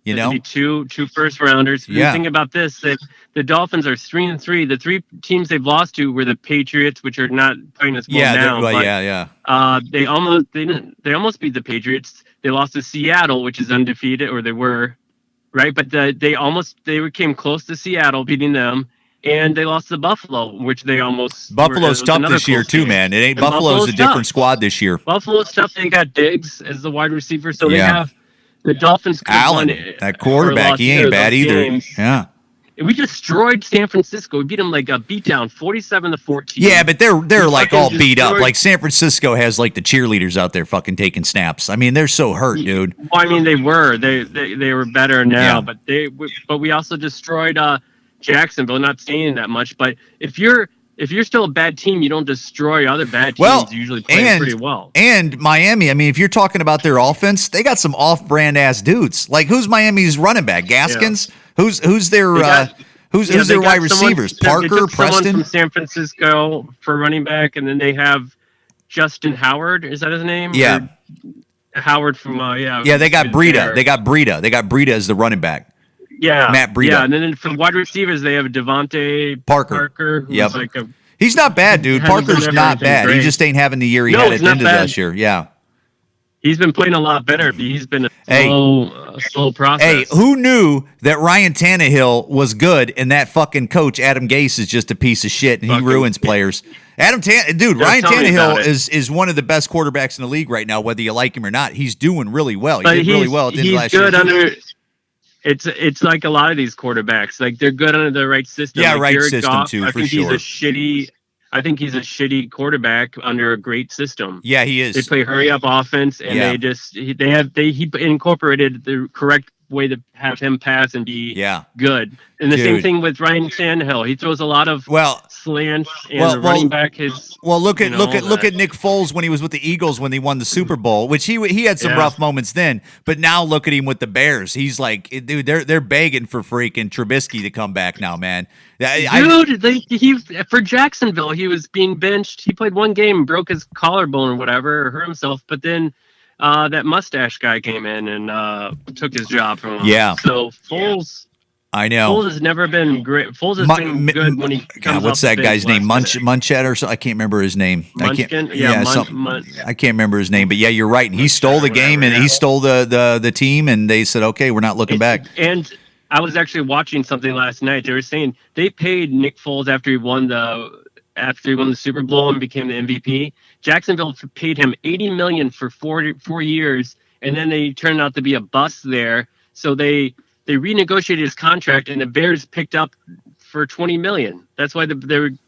Speaker 5: You know,
Speaker 6: two first rounders. The thing about this, that the Dolphins are 3-3. The 3 teams they've lost to were the Patriots, which are not playing as well now. They almost beat the Patriots. They lost to Seattle, which is undefeated, or they were. Right, but they came close to Seattle, beating them, and they lost to Buffalo, which they almost.
Speaker 5: Buffalo's tough this year too, man. It ain't Buffalo's a different squad this year.
Speaker 6: Buffalo's tough. They got Diggs as the wide receiver, so they have the Dolphins.
Speaker 5: Allen, that quarterback, he ain't bad either.
Speaker 6: Games.
Speaker 5: Yeah.
Speaker 6: We destroyed San Francisco. We beat them like a beatdown, 47-14.
Speaker 5: Yeah, but they're like
Speaker 6: fucking
Speaker 5: all beat up.
Speaker 6: destroyed-
Speaker 5: Like San Francisco has like the cheerleaders out there fucking taking snaps. I mean, they're so hurt, dude.
Speaker 6: Well, I mean, they were better now,
Speaker 5: Yeah.
Speaker 6: but we also destroyed Jacksonville. Not saying that much, but if you're still a bad team, you don't destroy other bad teams.
Speaker 5: Well,
Speaker 6: You usually play pretty well.
Speaker 5: And Miami, I mean, if you're talking about their offense, they got some off-brand ass dudes. Like who's Miami's running back? Gaskins?
Speaker 6: Yeah.
Speaker 5: Who's their who's
Speaker 6: they
Speaker 5: their
Speaker 6: got
Speaker 5: wide
Speaker 6: someone-
Speaker 5: receivers?
Speaker 6: they
Speaker 5: Parker,
Speaker 6: took someone
Speaker 5: Preston.
Speaker 6: from San Francisco for running back, and then they have Justin Howard. Is that his name?
Speaker 5: Yeah.
Speaker 6: Or Howard from
Speaker 5: Yeah, they got Breida.
Speaker 6: there.
Speaker 5: They got Breida as the running back.
Speaker 6: Yeah,
Speaker 5: Matt Breida.
Speaker 6: Yeah, and then for wide receivers, they have Devontae
Speaker 5: Parker.
Speaker 6: who's
Speaker 5: Yep.
Speaker 6: like a
Speaker 5: He's not bad, dude.
Speaker 6: Hasn't
Speaker 5: Parker's
Speaker 6: been
Speaker 5: not
Speaker 6: anything
Speaker 5: bad. He
Speaker 6: great.
Speaker 5: just ain't having the year he
Speaker 6: No,
Speaker 5: had
Speaker 6: he's
Speaker 5: at the
Speaker 6: not
Speaker 5: end of
Speaker 6: bad.
Speaker 5: last year. Yeah.
Speaker 6: He's been playing a lot better, but he's been a
Speaker 5: Hey.
Speaker 6: slow process.
Speaker 5: Hey, who knew that Ryan Tannehill was good and that fucking coach Adam Gase is just a piece of shit and he
Speaker 6: Fucking-
Speaker 5: ruins players? Ryan
Speaker 6: tell me
Speaker 5: Tannehill
Speaker 6: about it.
Speaker 5: is one of the best quarterbacks in the league right now, whether you like him or not. He's doing really well. He
Speaker 6: But
Speaker 5: did really well at the end of
Speaker 6: he's
Speaker 5: last year.
Speaker 6: good under. It's like a lot of these quarterbacks. Like they're good under the right system.
Speaker 5: Yeah,
Speaker 6: like
Speaker 5: right
Speaker 6: Jared
Speaker 5: system
Speaker 6: Goff,
Speaker 5: too,
Speaker 6: I
Speaker 5: for
Speaker 6: think
Speaker 5: sure.
Speaker 6: I think he's a shitty quarterback under a great system.
Speaker 5: Yeah, he
Speaker 6: They
Speaker 5: is.
Speaker 6: play hurry up offense, and
Speaker 5: Yeah.
Speaker 6: he incorporated the correct way to have him pass and be
Speaker 5: Yeah.
Speaker 6: good. And the same
Speaker 5: Dude.
Speaker 6: thing with Ryan Tannehill. He throws a lot of
Speaker 5: Well,
Speaker 6: slants, and
Speaker 5: well,
Speaker 6: the running
Speaker 5: well,
Speaker 6: back his.
Speaker 5: Well, look at
Speaker 6: You
Speaker 5: look
Speaker 6: know,
Speaker 5: at look
Speaker 6: that-
Speaker 5: at Nick Foles when he was with the Eagles when they won the Super Bowl, which he had some
Speaker 6: Yeah.
Speaker 5: rough moments then, but now look at him with the Bears. He's like, dude, they're begging for freaking Trubisky to come back now, man.
Speaker 6: He for Jacksonville, he was being benched. He played one game, broke his collarbone or whatever, or hurt himself. But then that mustache guy came in and took his job from him.
Speaker 5: Yeah.
Speaker 6: So Foles
Speaker 5: know.
Speaker 6: has never been great. Foles has been good when he comes
Speaker 5: God, what's
Speaker 6: off
Speaker 5: that
Speaker 6: the
Speaker 5: guy's
Speaker 6: bench
Speaker 5: name?
Speaker 6: last minute.
Speaker 5: Munchet or something? I can't remember his name.
Speaker 6: Munchkin?
Speaker 5: I
Speaker 6: Yeah,
Speaker 5: can't. Something.
Speaker 6: Mun-
Speaker 5: I can't remember his name, but yeah, you're right. And he stole the game and he stole the team, and they said, okay, we're not looking back.
Speaker 6: And I was actually watching something last night. They were saying they paid Nick Foles after he won the Super Bowl and became the MVP. Jacksonville paid him $80 million for 4 years, and then they turned out to be a bust there. So they renegotiated his contract, and the Bears picked up for $20 million. That's why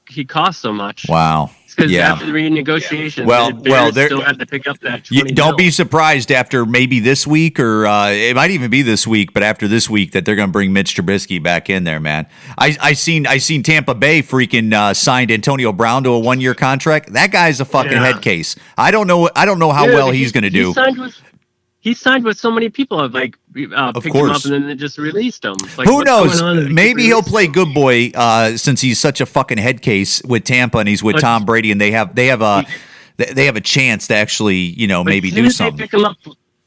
Speaker 6: he cost so much.
Speaker 5: Wow.
Speaker 6: Because
Speaker 5: Yeah.
Speaker 6: after the renegotiation,
Speaker 5: Well,
Speaker 6: the Bears
Speaker 5: they're-
Speaker 6: still had to pick up that $20
Speaker 5: Don't be
Speaker 6: million.
Speaker 5: surprised after maybe this week, or it might even be this week, but after this week that they're going to bring Mitch Trubisky back in there, man. I seen Tampa Bay freaking signed Antonio Brown to a 1-year contract. That guy's a fucking
Speaker 6: Yeah.
Speaker 5: head case. I don't know how
Speaker 6: Dude,
Speaker 5: well he's going to do.
Speaker 6: He signed with so many people, like picked him
Speaker 5: course.
Speaker 6: up and then they just released him. Like,
Speaker 5: Who
Speaker 6: what's
Speaker 5: knows?
Speaker 6: going on? They
Speaker 5: Maybe
Speaker 6: keep
Speaker 5: he'll
Speaker 6: releasing
Speaker 5: play
Speaker 6: him.
Speaker 5: good boy since he's such a fucking head case with Tampa and he's with
Speaker 6: But-
Speaker 5: Tom Brady and they have a chance to actually
Speaker 6: But
Speaker 5: maybe do
Speaker 6: didn't
Speaker 5: something.
Speaker 6: They pick him up?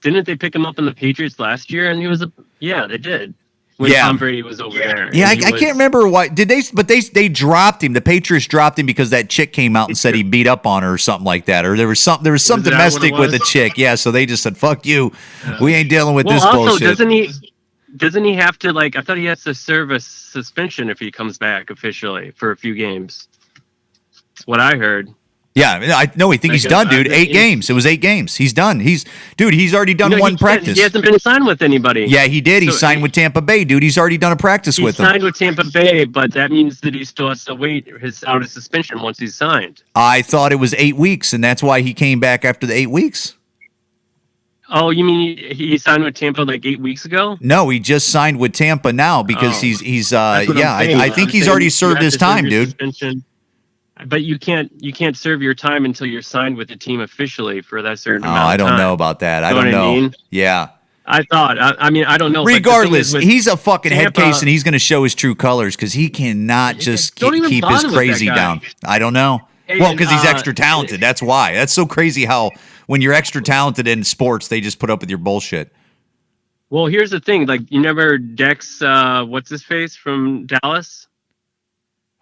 Speaker 6: Didn't they pick him up in the Patriots last year? And he was they did. When
Speaker 5: Yeah.
Speaker 6: Tom Brady was over there.
Speaker 5: Yeah, I
Speaker 6: And he was-
Speaker 5: can't remember why. Did they? But they dropped him. The Patriots dropped him because that chick came out and said he beat up on her or something like that, or there was some
Speaker 6: that what it
Speaker 5: domestic with a
Speaker 6: was?
Speaker 5: chick. Yeah, so they just said, "Fuck you, we ain't dealing with
Speaker 6: Well,
Speaker 5: this
Speaker 6: also,
Speaker 5: bullshit."
Speaker 6: doesn't he have to I thought he has to serve a suspension if he comes back officially for a few games. That's what I heard.
Speaker 5: Yeah, I think he's
Speaker 6: Like,
Speaker 5: done,
Speaker 6: I
Speaker 5: dude.
Speaker 6: think
Speaker 5: 8 games. It was 8 games. He's done. He's already done
Speaker 6: No,
Speaker 5: one
Speaker 6: he can't-
Speaker 5: practice.
Speaker 6: He hasn't been signed with anybody.
Speaker 5: Yeah, he did. He
Speaker 6: So
Speaker 5: signed with Tampa Bay, dude. He's already done a practice
Speaker 6: He
Speaker 5: with them.
Speaker 6: signed with Tampa Bay, but that means that he still has to wait out of suspension once he's signed.
Speaker 5: I thought it was 8 weeks, and that's why he came back after the 8 weeks.
Speaker 6: Oh, you mean he signed with Tampa 8 weeks ago?
Speaker 5: No, he just signed with Tampa now because
Speaker 6: Oh.
Speaker 5: he's
Speaker 6: That's what I'm saying.
Speaker 5: I think
Speaker 6: I'm
Speaker 5: he's
Speaker 6: saying
Speaker 5: already
Speaker 6: you
Speaker 5: served
Speaker 6: have
Speaker 5: his
Speaker 6: to serve
Speaker 5: time,
Speaker 6: your
Speaker 5: dude.
Speaker 6: suspension. But you can't serve your time until you're signed with the team officially for that certain
Speaker 5: Oh,
Speaker 6: amount of
Speaker 5: I don't
Speaker 6: time.
Speaker 5: know about that. I
Speaker 6: Know
Speaker 5: don't
Speaker 6: what I
Speaker 5: know.
Speaker 6: mean?
Speaker 5: Yeah.
Speaker 6: I thought. I mean, I don't know. but the thing
Speaker 5: Regardless,
Speaker 6: is with
Speaker 5: he's a fucking head
Speaker 6: Tampa-
Speaker 5: case, and he's going to show his true colors because he cannot just
Speaker 6: Don't even
Speaker 5: keep his
Speaker 6: bother with that
Speaker 5: crazy
Speaker 6: guy.
Speaker 5: down. I don't know.
Speaker 6: And,
Speaker 5: Well, because he's extra talented. That's why. That's so crazy how when you're extra talented in sports, they just put up with your bullshit.
Speaker 6: Well, here's the thing. You never Dex. What's his face from Dallas?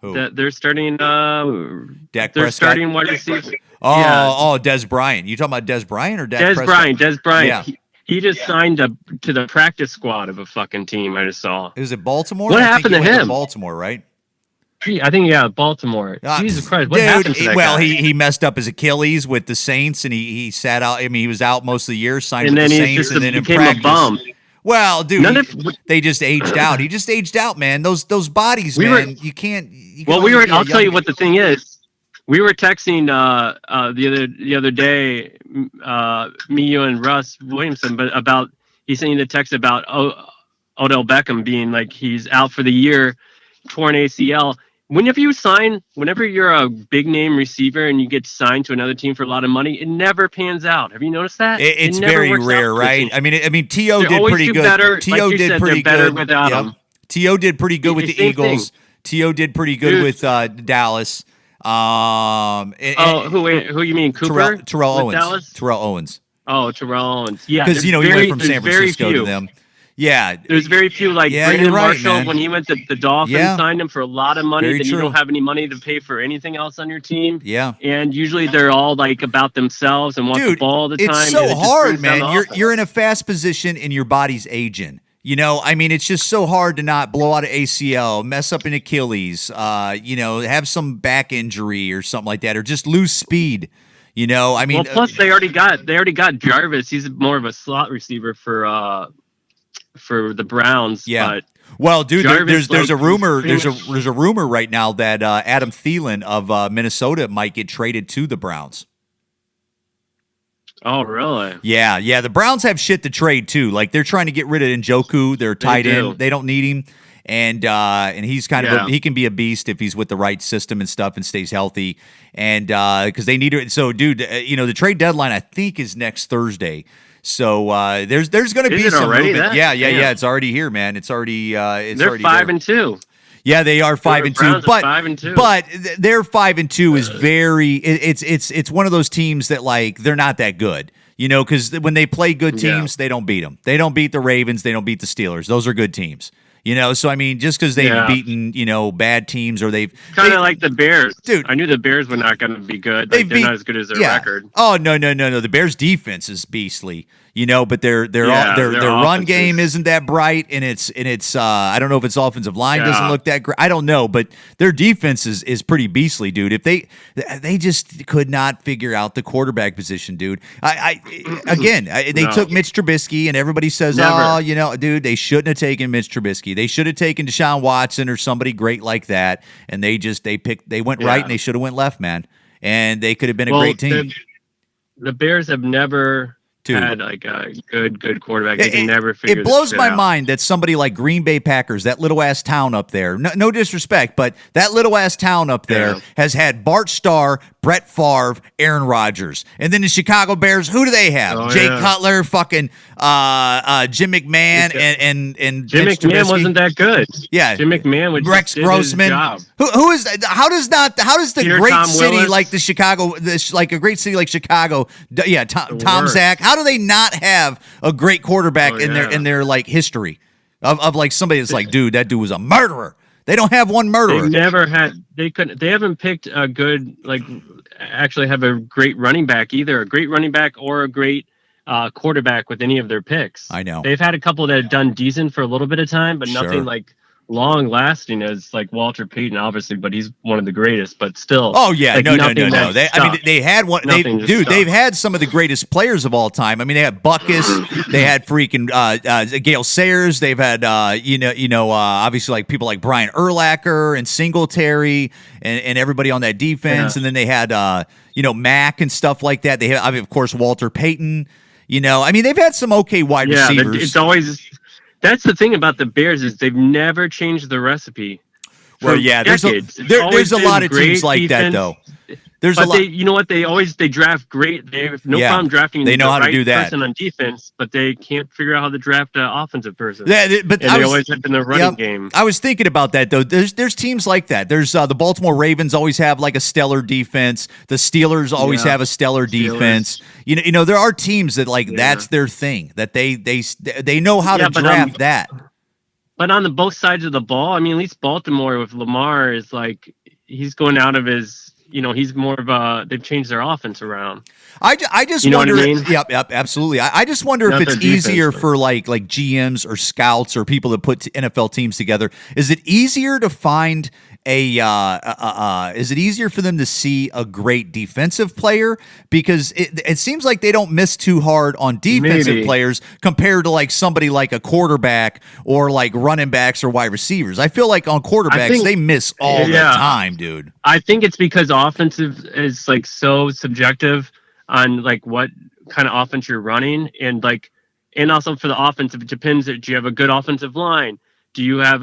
Speaker 5: Who?
Speaker 6: That they're starting.
Speaker 5: Dak
Speaker 6: They're
Speaker 5: Prescott?
Speaker 6: starting wide receiver.
Speaker 5: Oh,
Speaker 6: Yeah.
Speaker 5: Des Bryant. You talking about Des Bryant or Dak
Speaker 6: Des
Speaker 5: Prescott?
Speaker 6: Bryant.
Speaker 5: Yeah.
Speaker 6: He just signed to the practice squad of a fucking team. I just saw.
Speaker 5: Is it Baltimore?
Speaker 6: What
Speaker 5: I think
Speaker 6: happened
Speaker 5: he
Speaker 6: to
Speaker 5: went
Speaker 6: him?
Speaker 5: Baltimore, right?
Speaker 6: I think Baltimore. Jesus Christ, what
Speaker 5: dude,
Speaker 6: happened to that
Speaker 5: well,
Speaker 6: guy?
Speaker 5: he messed up his Achilles with the Saints, and he sat out. I mean, he was out most of the year, signed
Speaker 6: And
Speaker 5: with
Speaker 6: then
Speaker 5: the
Speaker 6: he
Speaker 5: Saints,
Speaker 6: just
Speaker 5: and then in
Speaker 6: became a
Speaker 5: practice.
Speaker 6: bum.
Speaker 5: Well, dude,
Speaker 6: None of-
Speaker 5: they just aged out. He just aged out, man. Those bodies,
Speaker 6: We were-
Speaker 5: man. You can't.
Speaker 6: I'll tell you what the thing is. We were texting the other day, me, you, and Russ Williamson, but about he sent me the text about Odell Beckham being like he's out for the year, torn ACL. Whenever you're a big name receiver and you get signed to another team for a lot of money, it never pans out. Have you noticed that?
Speaker 5: It's
Speaker 6: never
Speaker 5: very
Speaker 6: works out
Speaker 5: rare,
Speaker 6: for
Speaker 5: right?
Speaker 6: teams.
Speaker 5: I mean, T.O.
Speaker 6: They
Speaker 5: did
Speaker 6: always
Speaker 5: pretty
Speaker 6: do
Speaker 5: good.
Speaker 6: better.
Speaker 5: T.O.
Speaker 6: Like you
Speaker 5: did
Speaker 6: said,
Speaker 5: pretty
Speaker 6: they're better
Speaker 5: good.
Speaker 6: without him.
Speaker 5: T.O. did pretty good with the
Speaker 6: Same
Speaker 5: Eagles.
Speaker 6: thing.
Speaker 5: T.O. did pretty good
Speaker 6: Dude.
Speaker 5: with Dallas.
Speaker 6: Who you mean? Cooper?
Speaker 5: Terrell
Speaker 6: with
Speaker 5: Owens.
Speaker 6: Dallas?
Speaker 5: Terrell Owens.
Speaker 6: Oh, Terrell Owens. Yeah,
Speaker 5: Because he went from San
Speaker 6: there's very
Speaker 5: Francisco to
Speaker 6: few.
Speaker 5: them. Yeah,
Speaker 6: There's very few, like
Speaker 5: Yeah,
Speaker 6: Brandon
Speaker 5: you're right,
Speaker 6: Marshall,
Speaker 5: man.
Speaker 6: when he went to the Dolphins,
Speaker 5: Yeah.
Speaker 6: signed him for a lot of money,
Speaker 5: Very
Speaker 6: then
Speaker 5: true.
Speaker 6: you don't have any money to pay for anything else on your team.
Speaker 5: Yeah.
Speaker 6: And usually they're all like about themselves and want the
Speaker 5: dude,
Speaker 6: ball all the time.
Speaker 5: it's so
Speaker 6: and it just
Speaker 5: hard,
Speaker 6: brings down
Speaker 5: man.
Speaker 6: the
Speaker 5: You're
Speaker 6: offense.
Speaker 5: you're in a fast position and your body's aging. I mean, it's just so hard to not blow out an ACL, mess up an Achilles, have some back injury or something like that, or just lose speed. I mean,
Speaker 6: Well, plus they already got Jarvis. He's more of a slot receiver for the Browns.
Speaker 5: yeah.
Speaker 6: But
Speaker 5: Well, dude,
Speaker 6: Jarvis,
Speaker 5: there's a
Speaker 6: like,
Speaker 5: rumor.
Speaker 6: pretty
Speaker 5: There's a rumor right now that Adam Thielen of Minnesota might get traded to the Browns.
Speaker 6: oh, really?
Speaker 5: Yeah. The Browns have shit to trade too. Like they're trying to get rid of Njoku, their tight
Speaker 6: do.
Speaker 5: end. They don't need him, and he's kind of he can be a beast if he's with the right system and stuff and stays healthy. And because they need it. So, dude, the trade deadline I think is next Thursday. So there's going to be
Speaker 6: it
Speaker 5: some
Speaker 6: already
Speaker 5: movement.
Speaker 6: that?
Speaker 5: Yeah. It's already here, man. It's already
Speaker 6: They're
Speaker 5: already
Speaker 6: 5-2.
Speaker 5: Yeah, they are 5-2,
Speaker 6: Browns are
Speaker 5: but
Speaker 6: 5-2.
Speaker 5: but their 5-2 is very. It's one of those teams that like they're not that good, because when they play good teams, they don't beat them. They don't beat the Ravens. They don't beat the Steelers. Those are good teams, So I mean, just because they've beaten bad teams or they've
Speaker 6: Kind of like the Bears,
Speaker 5: dude.
Speaker 6: I knew the Bears were not going to be good.
Speaker 5: They're
Speaker 6: They're not as good as their record.
Speaker 5: Oh no! The Bears' defense is beastly, but their
Speaker 6: their
Speaker 5: run
Speaker 6: offense
Speaker 5: game
Speaker 6: is-
Speaker 5: isn't that bright, and it's I don't know if its offensive line doesn't
Speaker 6: Yeah.
Speaker 5: look that great. I don't know, but their defense is pretty beastly, dude. If they just could not figure out the quarterback position, dude. They
Speaker 6: No.
Speaker 5: took Mitch Trubisky, and everybody says,
Speaker 6: Never.
Speaker 5: dude, they shouldn't have taken Mitch Trubisky. They should have taken Deshaun Watson or somebody great like that, and they went right and they should have went left, man. And they could have been a great team.
Speaker 6: The Bears have never
Speaker 5: Dude.
Speaker 6: had like a good quarterback. They can never figure
Speaker 5: It blows
Speaker 6: this
Speaker 5: my
Speaker 6: shit out.
Speaker 5: mind that somebody like Green Bay Packers, that little ass town up there, no disrespect, but that little ass town up there has had Bart Starr, Brett Favre, Aaron Rodgers. And then the Chicago Bears, who do they have?
Speaker 6: Oh,
Speaker 5: Jay
Speaker 6: yeah.
Speaker 5: Cutler, fucking Jim McMahon, and
Speaker 6: Jim
Speaker 5: Mitch
Speaker 6: McMahon
Speaker 5: Trubisky.
Speaker 6: wasn't that good.
Speaker 5: Yeah.
Speaker 6: Jim McMahon would
Speaker 5: Rex
Speaker 6: did his
Speaker 5: Grossman.
Speaker 6: job.
Speaker 5: Who is that? How does the
Speaker 6: Peter
Speaker 5: great
Speaker 6: Tom
Speaker 5: city
Speaker 6: Willis.
Speaker 5: like the Chicago, like a great city like Chicago, Tom
Speaker 6: worst.
Speaker 5: Zach, how do they not have a great quarterback in their like history of like somebody that's like, dude, that dude was a murderer. They don't have one murderer.
Speaker 6: They never had. They couldn't. They haven't picked a good actually have a great running back either. A great running back or a great quarterback with any of their picks.
Speaker 5: I know.
Speaker 6: They've had a couple that have done decent for a little bit of time, but
Speaker 5: Sure.
Speaker 6: nothing like long lasting as like Walter Payton, obviously, but he's one of the greatest. But still.
Speaker 5: Oh yeah,
Speaker 6: like,
Speaker 5: no.
Speaker 6: nothing that stuck.
Speaker 5: They had one.
Speaker 6: Nothing just
Speaker 5: Dude,
Speaker 6: stuck.
Speaker 5: they've had some of the greatest players of all time. I mean, they had Buckus. They had freaking Gale Sayers. They've had obviously like people like Brian Urlacher and Singletary and everybody on that defense.
Speaker 6: Yeah.
Speaker 5: And then they had Mack and stuff like that. They have, I mean, of course, Walter Payton. I mean, they've had some okay wide receivers.
Speaker 6: It's always. That's the thing about the Bears is they've never changed the recipe.
Speaker 5: Well,
Speaker 6: for
Speaker 5: yeah,
Speaker 6: decades.
Speaker 5: there's a lot of
Speaker 6: Great
Speaker 5: teams like that
Speaker 6: defense.
Speaker 5: though. There's
Speaker 6: But
Speaker 5: a lot.
Speaker 6: you know what? They draft great. They have no
Speaker 5: Yeah,
Speaker 6: problem drafting.
Speaker 5: they know
Speaker 6: the
Speaker 5: how to
Speaker 6: right
Speaker 5: do that.
Speaker 6: person on defense, but they can't figure out how to draft an offensive person.
Speaker 5: But
Speaker 6: and they always have been the running game.
Speaker 5: I was thinking about that though. There's teams like that. There's the Baltimore Ravens always have like a stellar defense. The Steelers always have a stellar defense. There are teams that like that's their thing. That they know how to
Speaker 6: but,
Speaker 5: draft that.
Speaker 6: But on the both sides of the ball, I mean, at least Baltimore with Lamar is like he's going out of his. He's more of a. They've changed their offense around.
Speaker 5: I just
Speaker 6: You know
Speaker 5: wonder.
Speaker 6: what I mean?
Speaker 5: Yep, absolutely. I just wonder
Speaker 6: Not
Speaker 5: if it's
Speaker 6: their defense,
Speaker 5: easier
Speaker 6: but-
Speaker 5: for like GMs or scouts or people that put NFL teams together. Is it easier to find is it easier for them to see a great defensive player? Because it seems like they don't miss too hard on defensive players compared to like somebody like a quarterback or like running backs or wide receivers. I feel like on quarterbacks, they miss all the time, dude.
Speaker 6: I think it's because offensive is like so subjective on like what kind of offense you're running, and also for the offensive, it depends. Do you have a good offensive line? Do you have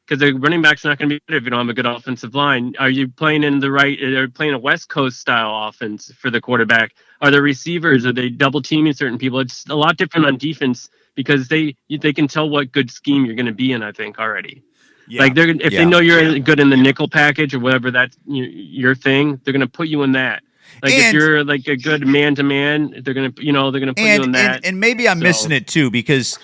Speaker 6: because the running back's not going to be good if you don't have a good offensive line. Are you playing are you playing a West Coast style offense for the quarterback? Are the receivers, are they double teaming certain people? It's a lot different on defense because they can tell what good scheme you're going to be in, I think, already. Yeah. Like if they know you're good in the nickel package or whatever that's your thing, they're going to put you in that. Like if you're like a good man-to-man, they're gonna put you in that.
Speaker 5: And maybe I'm missing it too because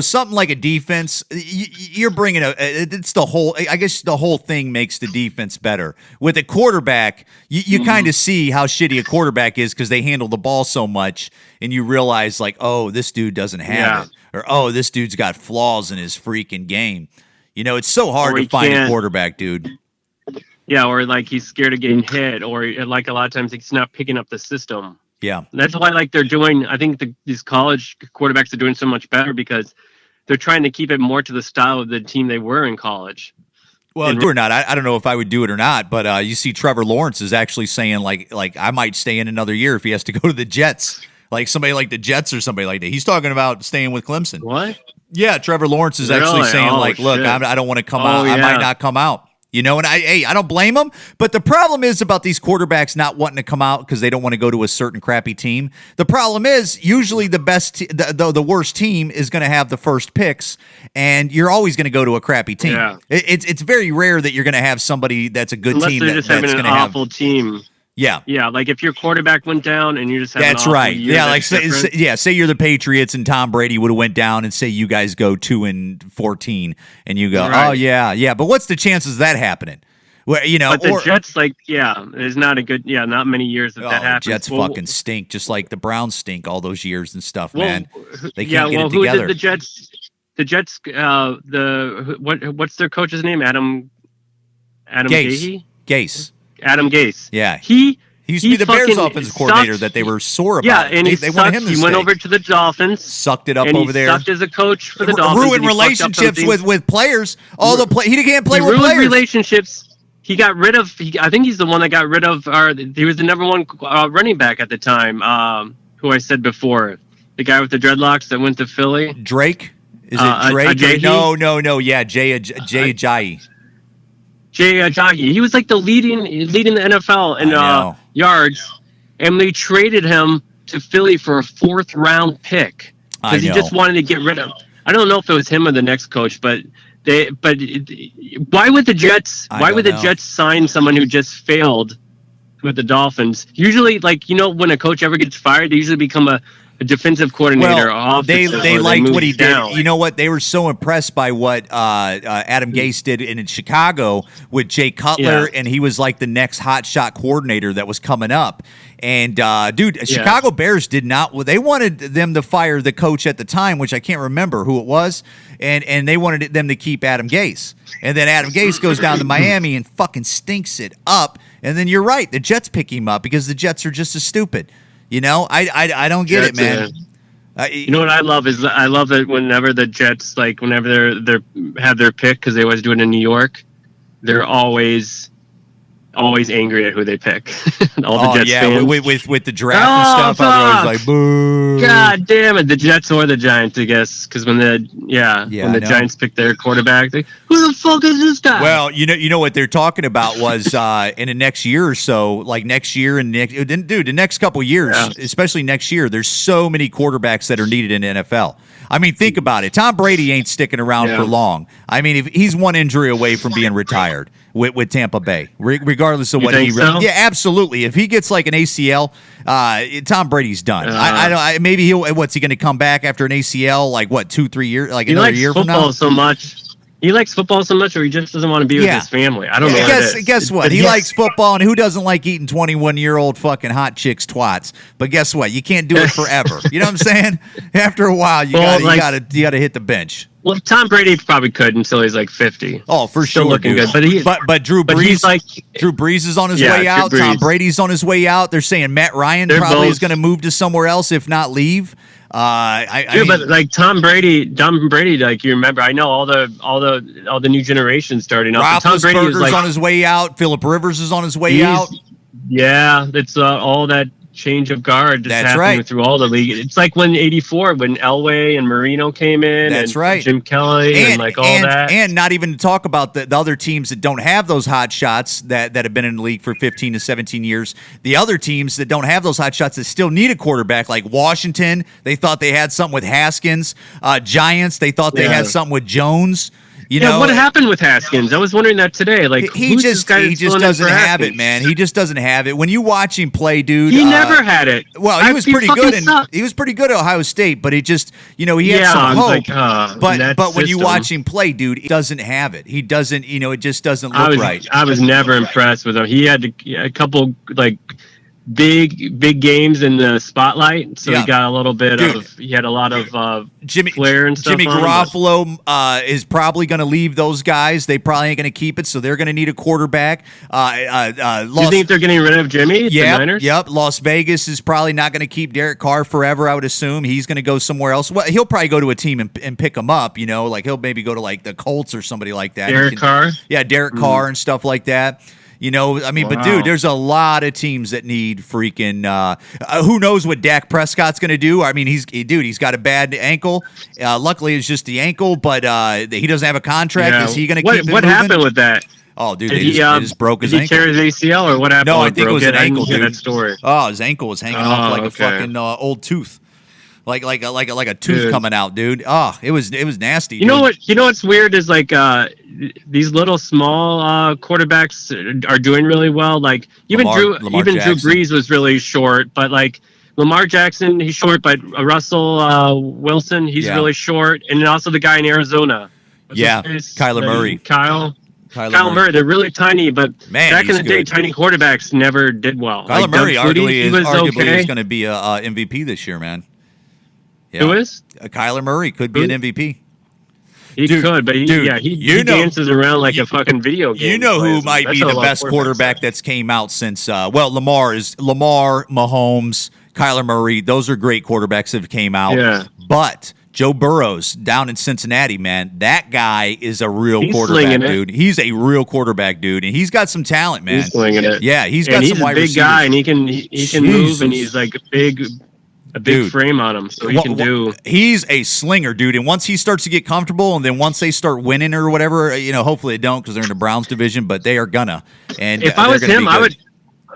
Speaker 5: something like a defense, you're bringing it's the whole. I guess the whole thing makes the defense better. With a quarterback, you kind of see how shitty a quarterback is because they handle the ball so much, and you realize like, oh, this dude doesn't have it, or oh, this dude's got flaws in his freaking game. It's so hard to find a quarterback, dude.
Speaker 6: Yeah, or like he's scared of getting hit, or like a lot of times he's not picking up the system.
Speaker 5: Yeah,
Speaker 6: and that's why they're doing. I think these college quarterbacks are doing so much better because they're trying to keep it more to the style of the team they were in college.
Speaker 5: Well, do or not, I don't know if I would do it or not, but you see, Trevor Lawrence is actually saying like I might stay in another year if he has to go to the Jets, like somebody like the Jets or somebody like that. He's talking about staying with Clemson.
Speaker 6: What?
Speaker 5: Yeah, Trevor Lawrence is actually saying look, I don't want to come out. I might not come out. And I don't blame them. But the problem is about these quarterbacks not wanting to come out because they don't want to go to a certain crappy team. The problem is usually the best, the worst team is going to have the first picks, and you're always going to go to a crappy team. Yeah. It's very rare that you're going to have somebody that's a good team
Speaker 6: that's going to have an awful team.
Speaker 5: Yeah.
Speaker 6: Yeah, like if your quarterback went down and you just have
Speaker 5: that's
Speaker 6: an
Speaker 5: right.
Speaker 6: Year,
Speaker 5: yeah, like say you're the Patriots and Tom Brady would have went down and say you guys go 2-14 and you go, right. Oh yeah. But what's the chances of that happening? Well,
Speaker 6: but the Jets, there's not not many years that happens.
Speaker 5: Jets fucking stink, just like the Browns stink all those years and stuff, man. They can't get it
Speaker 6: who
Speaker 5: together.
Speaker 6: Did the Jets, what's their coach's name? Adam
Speaker 5: Gase.
Speaker 6: Adam Gase.
Speaker 5: Yeah.
Speaker 6: He
Speaker 5: used to be the Bears offensive coordinator that they were sore about.
Speaker 6: Yeah, and
Speaker 5: they wanted him to
Speaker 6: He went over to the Dolphins.
Speaker 5: Sucked it up over there.
Speaker 6: Sucked as a coach for the Dolphins.
Speaker 5: Ruined relationships with players. He can't play with players.
Speaker 6: Ruined relationships. He got rid of. I think he's the one that got rid of. He was the number one running back at the time. Who I said before, the guy with the dreadlocks that went to Philly.
Speaker 5: Drake. Is it Drake? No. Yeah, Jay Ajayi.
Speaker 6: Jay Ajayi. He was like leading the NFL in yards, and they traded him to Philly for a 4th round pick because he just wanted to get rid of. I don't know if it was him or the next coach, but why would the Jets? Why would the Jets sign someone who just failed with the Dolphins? Usually, when a coach ever gets fired, they usually become a defensive coordinator.
Speaker 5: Well, they liked what he did. You know what? They were so impressed by what Adam Gase did in Chicago with Jay Cutler, and he was like the next hotshot coordinator that was coming up. And Chicago Bears did not. They wanted them to fire the coach at the time, which I can't remember who it was, and they wanted them to keep Adam Gase. And then Adam Gase goes down to Miami and fucking stinks it up. And then you're right, the Jets pick him up because the Jets are just as stupid. I don't get it, man.
Speaker 6: What I love is I love it whenever the Jets whenever they have their pick because they always do it in New York, they're always angry at who they pick. All the Jets fans.
Speaker 5: With the draft and stuff, I'm always like, boo.
Speaker 6: God damn it, the Jets or the Giants, I guess, because when the Giants pick their quarterback, who the fuck is this guy?
Speaker 5: Well, you know what they're talking about was in the next year or so, like next year and the next couple years, especially next year, there's so many quarterbacks that are needed in the NFL. I mean, think about it. Tom Brady ain't sticking around for long. I mean, if he's one injury away from being retired with Tampa Bay, regardless of what he.
Speaker 6: So?
Speaker 5: Yeah, absolutely. If he gets like an ACL, Tom Brady's done. I don't. Maybe what's he going to come back after an ACL? Like what, 2-3 years? Like another year from now?
Speaker 6: He likes football so much. he likes football so much, or he just doesn't want to be with his family. I don't know.
Speaker 5: Guess what? He likes football, and who doesn't like eating 21-year-old fucking hot chicks twats? But guess what? You can't do it forever. You know what I'm saying? After a while, you gotta hit the bench.
Speaker 6: Well, Tom Brady probably could until he's like 50.
Speaker 5: Oh, for
Speaker 6: Still
Speaker 5: sure,
Speaker 6: looking
Speaker 5: dude.
Speaker 6: good.
Speaker 5: But Drew Brees, Drew Brees is on his way out. Tom Brady's on his way out. They're saying Matt Ryan probably is going to move to somewhere else, if not leave.
Speaker 6: But like Tom Brady, like you remember, I know all the new generation starting up. Tom Brady is like
Speaker 5: on his way out. Phillip Rivers is on his way out.
Speaker 6: Yeah, it's all that change of guard that's happening through all the league. It's like when '84, when Elway and Marino came in.
Speaker 5: That's
Speaker 6: and Jim Kelly and like all that.
Speaker 5: And not even to talk about the other teams that don't have those hot shots that have been in the league for 15 to 17 years. The other teams that don't have those hot shots that still need a quarterback, like Washington, they thought they had something with Haskins. Giants, they thought they had something with Jones. You know
Speaker 6: what happened with Haskins? I was wondering that today. Like
Speaker 5: he just doesn't have it, man. He just doesn't have it. When you watch him play, dude,
Speaker 6: he never had it.
Speaker 5: Well, he was pretty good, he was pretty good at Ohio State, but it just, he had some hope. But when you watch him play, dude, he doesn't have it. He doesn't, it just doesn't look right.
Speaker 6: I was never impressed with him. He had a couple like big games in the spotlight, so he got a little bit he had a lot of flair and stuff.
Speaker 5: Jimmy Garoppolo is probably going to leave those guys. They probably ain't going to keep it, so they're going to need a quarterback.
Speaker 6: You think they're getting rid of Jimmy?
Speaker 5: Yeah,
Speaker 6: the Niners?
Speaker 5: Yep. Las Vegas is probably not going to keep Derek Carr forever, I would assume. He's going to go somewhere else. Well, he'll probably go to a team and pick him up, like he'll maybe go to like the Colts or somebody like that.
Speaker 6: Derek Carr?
Speaker 5: Yeah, Derek Carr and stuff like that. But dude, there's a lot of teams that need freaking. Who knows what Dak Prescott's going to do? I mean, he's got a bad ankle. Luckily, it's just the ankle, but he doesn't have a contract.
Speaker 6: Yeah.
Speaker 5: Is he going to keep it
Speaker 6: What
Speaker 5: moving?
Speaker 6: happened with that?
Speaker 5: Oh, dude, they just broke his ankle.
Speaker 6: Did he tear his ACL or what happened?
Speaker 5: No, I think it was an ankle, dude.
Speaker 6: That story.
Speaker 5: Oh, his ankle was hanging off like a fucking old tooth. Like a tooth coming out, dude. Oh, it was nasty.
Speaker 6: You know what's weird is like these little small quarterbacks are doing really well. Like even Drew Brees was really short, but like Lamar Jackson, he's short, but Russell Wilson, he's really short, and then also the guy in Arizona.
Speaker 5: Kyler Murray.
Speaker 6: Kyle Murray, they're really tiny, but back in the day, tiny quarterbacks never did well.
Speaker 5: Kyler Murray arguably is going to be a MVP this year, man. Yeah.
Speaker 6: Who is?
Speaker 5: Kyler Murray could be an MVP.
Speaker 6: He could, but he dances around like a fucking video game.
Speaker 5: You know who might be the best quarterback that's came out since Lamar, Mahomes, Kyler Murray. Those are great quarterbacks that have came out.
Speaker 6: Yeah.
Speaker 5: But Joe Burrows down in Cincinnati, man, that guy is a real quarterback, dude. He's a real quarterback, dude, and he's got some talent, man.
Speaker 6: He's slinging it.
Speaker 5: Yeah, he's got some wide receivers.
Speaker 6: He's a big guy, and he can move, and he's like a big frame on him, so he can do.
Speaker 5: He's a slinger, dude. And once he starts to get comfortable, and then once they start winning or whatever, hopefully they don't because they're in the Browns division, but they are gonna. And
Speaker 6: if I was him, I would.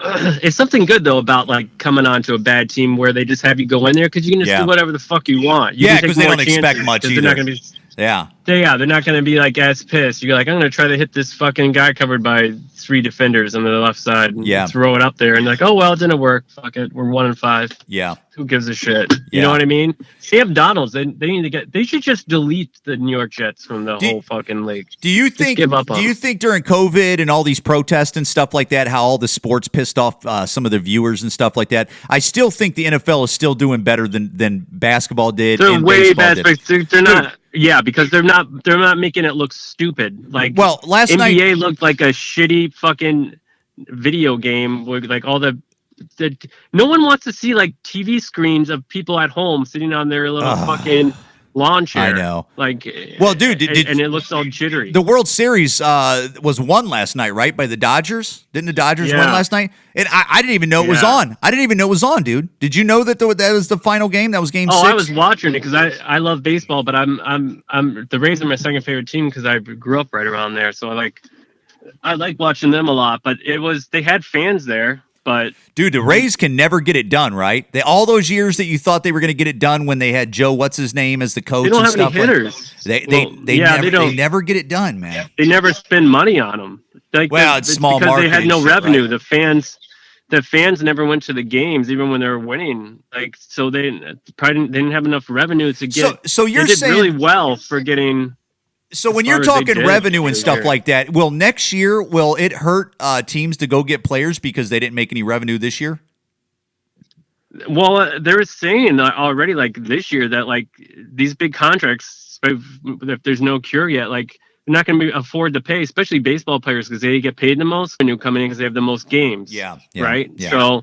Speaker 6: It's something good though about like coming onto a bad team where they just have you go in there because you can just do whatever the fuck you want.
Speaker 5: Because they don't expect much either.
Speaker 6: They're not gonna be. They're not going to be like as pissed. You're like, I'm going to try to hit this fucking guy covered by 3 defenders on the left side and throw it up there. And like, oh, well, it didn't work. Fuck it. We're 1-5.
Speaker 5: Yeah.
Speaker 6: Who gives a shit? You know what I mean? Sam Donald's, they should just delete the New York Jets from the whole fucking league.
Speaker 5: Do you think during COVID and all these protests and stuff like that, how all the sports pissed off some of the viewers and stuff like that? I still think the NFL is still doing better than basketball did.
Speaker 6: They're way better. They're not. Yeah, because they're not making it look stupid. Like,
Speaker 5: last night
Speaker 6: NBA looked like a shitty fucking video game with like all the no one wants to see like TV screens of people at home sitting on their little fucking lawn chair.
Speaker 5: I know.
Speaker 6: Like,
Speaker 5: dude,
Speaker 6: and it looks all jittery.
Speaker 5: The World Series was won last night, right? By the Dodgers. Didn't the Dodgers win last night? And I didn't even know it was on. I didn't even know it was on, dude. Did you know that that was the final game? That was game 6?
Speaker 6: I was watching it because I love baseball, but I'm the Rays are my second favorite team because I grew up right around there. So I like watching them a lot. But they had fans there. But
Speaker 5: dude, the Rays can never get it done, right? All those years that you thought they were going to get it done when they had Joe, what's his name, as the coach.
Speaker 6: They don't
Speaker 5: and
Speaker 6: have
Speaker 5: stuff
Speaker 6: any hitters.
Speaker 5: They never get it done, man.
Speaker 6: They never spend money on them.
Speaker 5: It's small
Speaker 6: because
Speaker 5: market.
Speaker 6: They had no revenue.
Speaker 5: Right.
Speaker 6: The fans never went to the games, even when they were winning. Like, so they probably didn't have enough revenue to get.
Speaker 5: So you're
Speaker 6: they did
Speaker 5: saying
Speaker 6: really well for getting
Speaker 5: So when
Speaker 6: far
Speaker 5: you're
Speaker 6: as they
Speaker 5: talking
Speaker 6: did
Speaker 5: revenue and
Speaker 6: this
Speaker 5: stuff
Speaker 6: year.
Speaker 5: like that, will it hurt teams to go get players because they didn't make any revenue this year?
Speaker 6: Well, they're saying already, like this year, that like these big contracts, if there's no cure yet, like they're not going to afford to pay, especially baseball players, because they get paid the most revenue coming in because they have the most games.
Speaker 5: Yeah.
Speaker 6: Right.
Speaker 5: Yeah.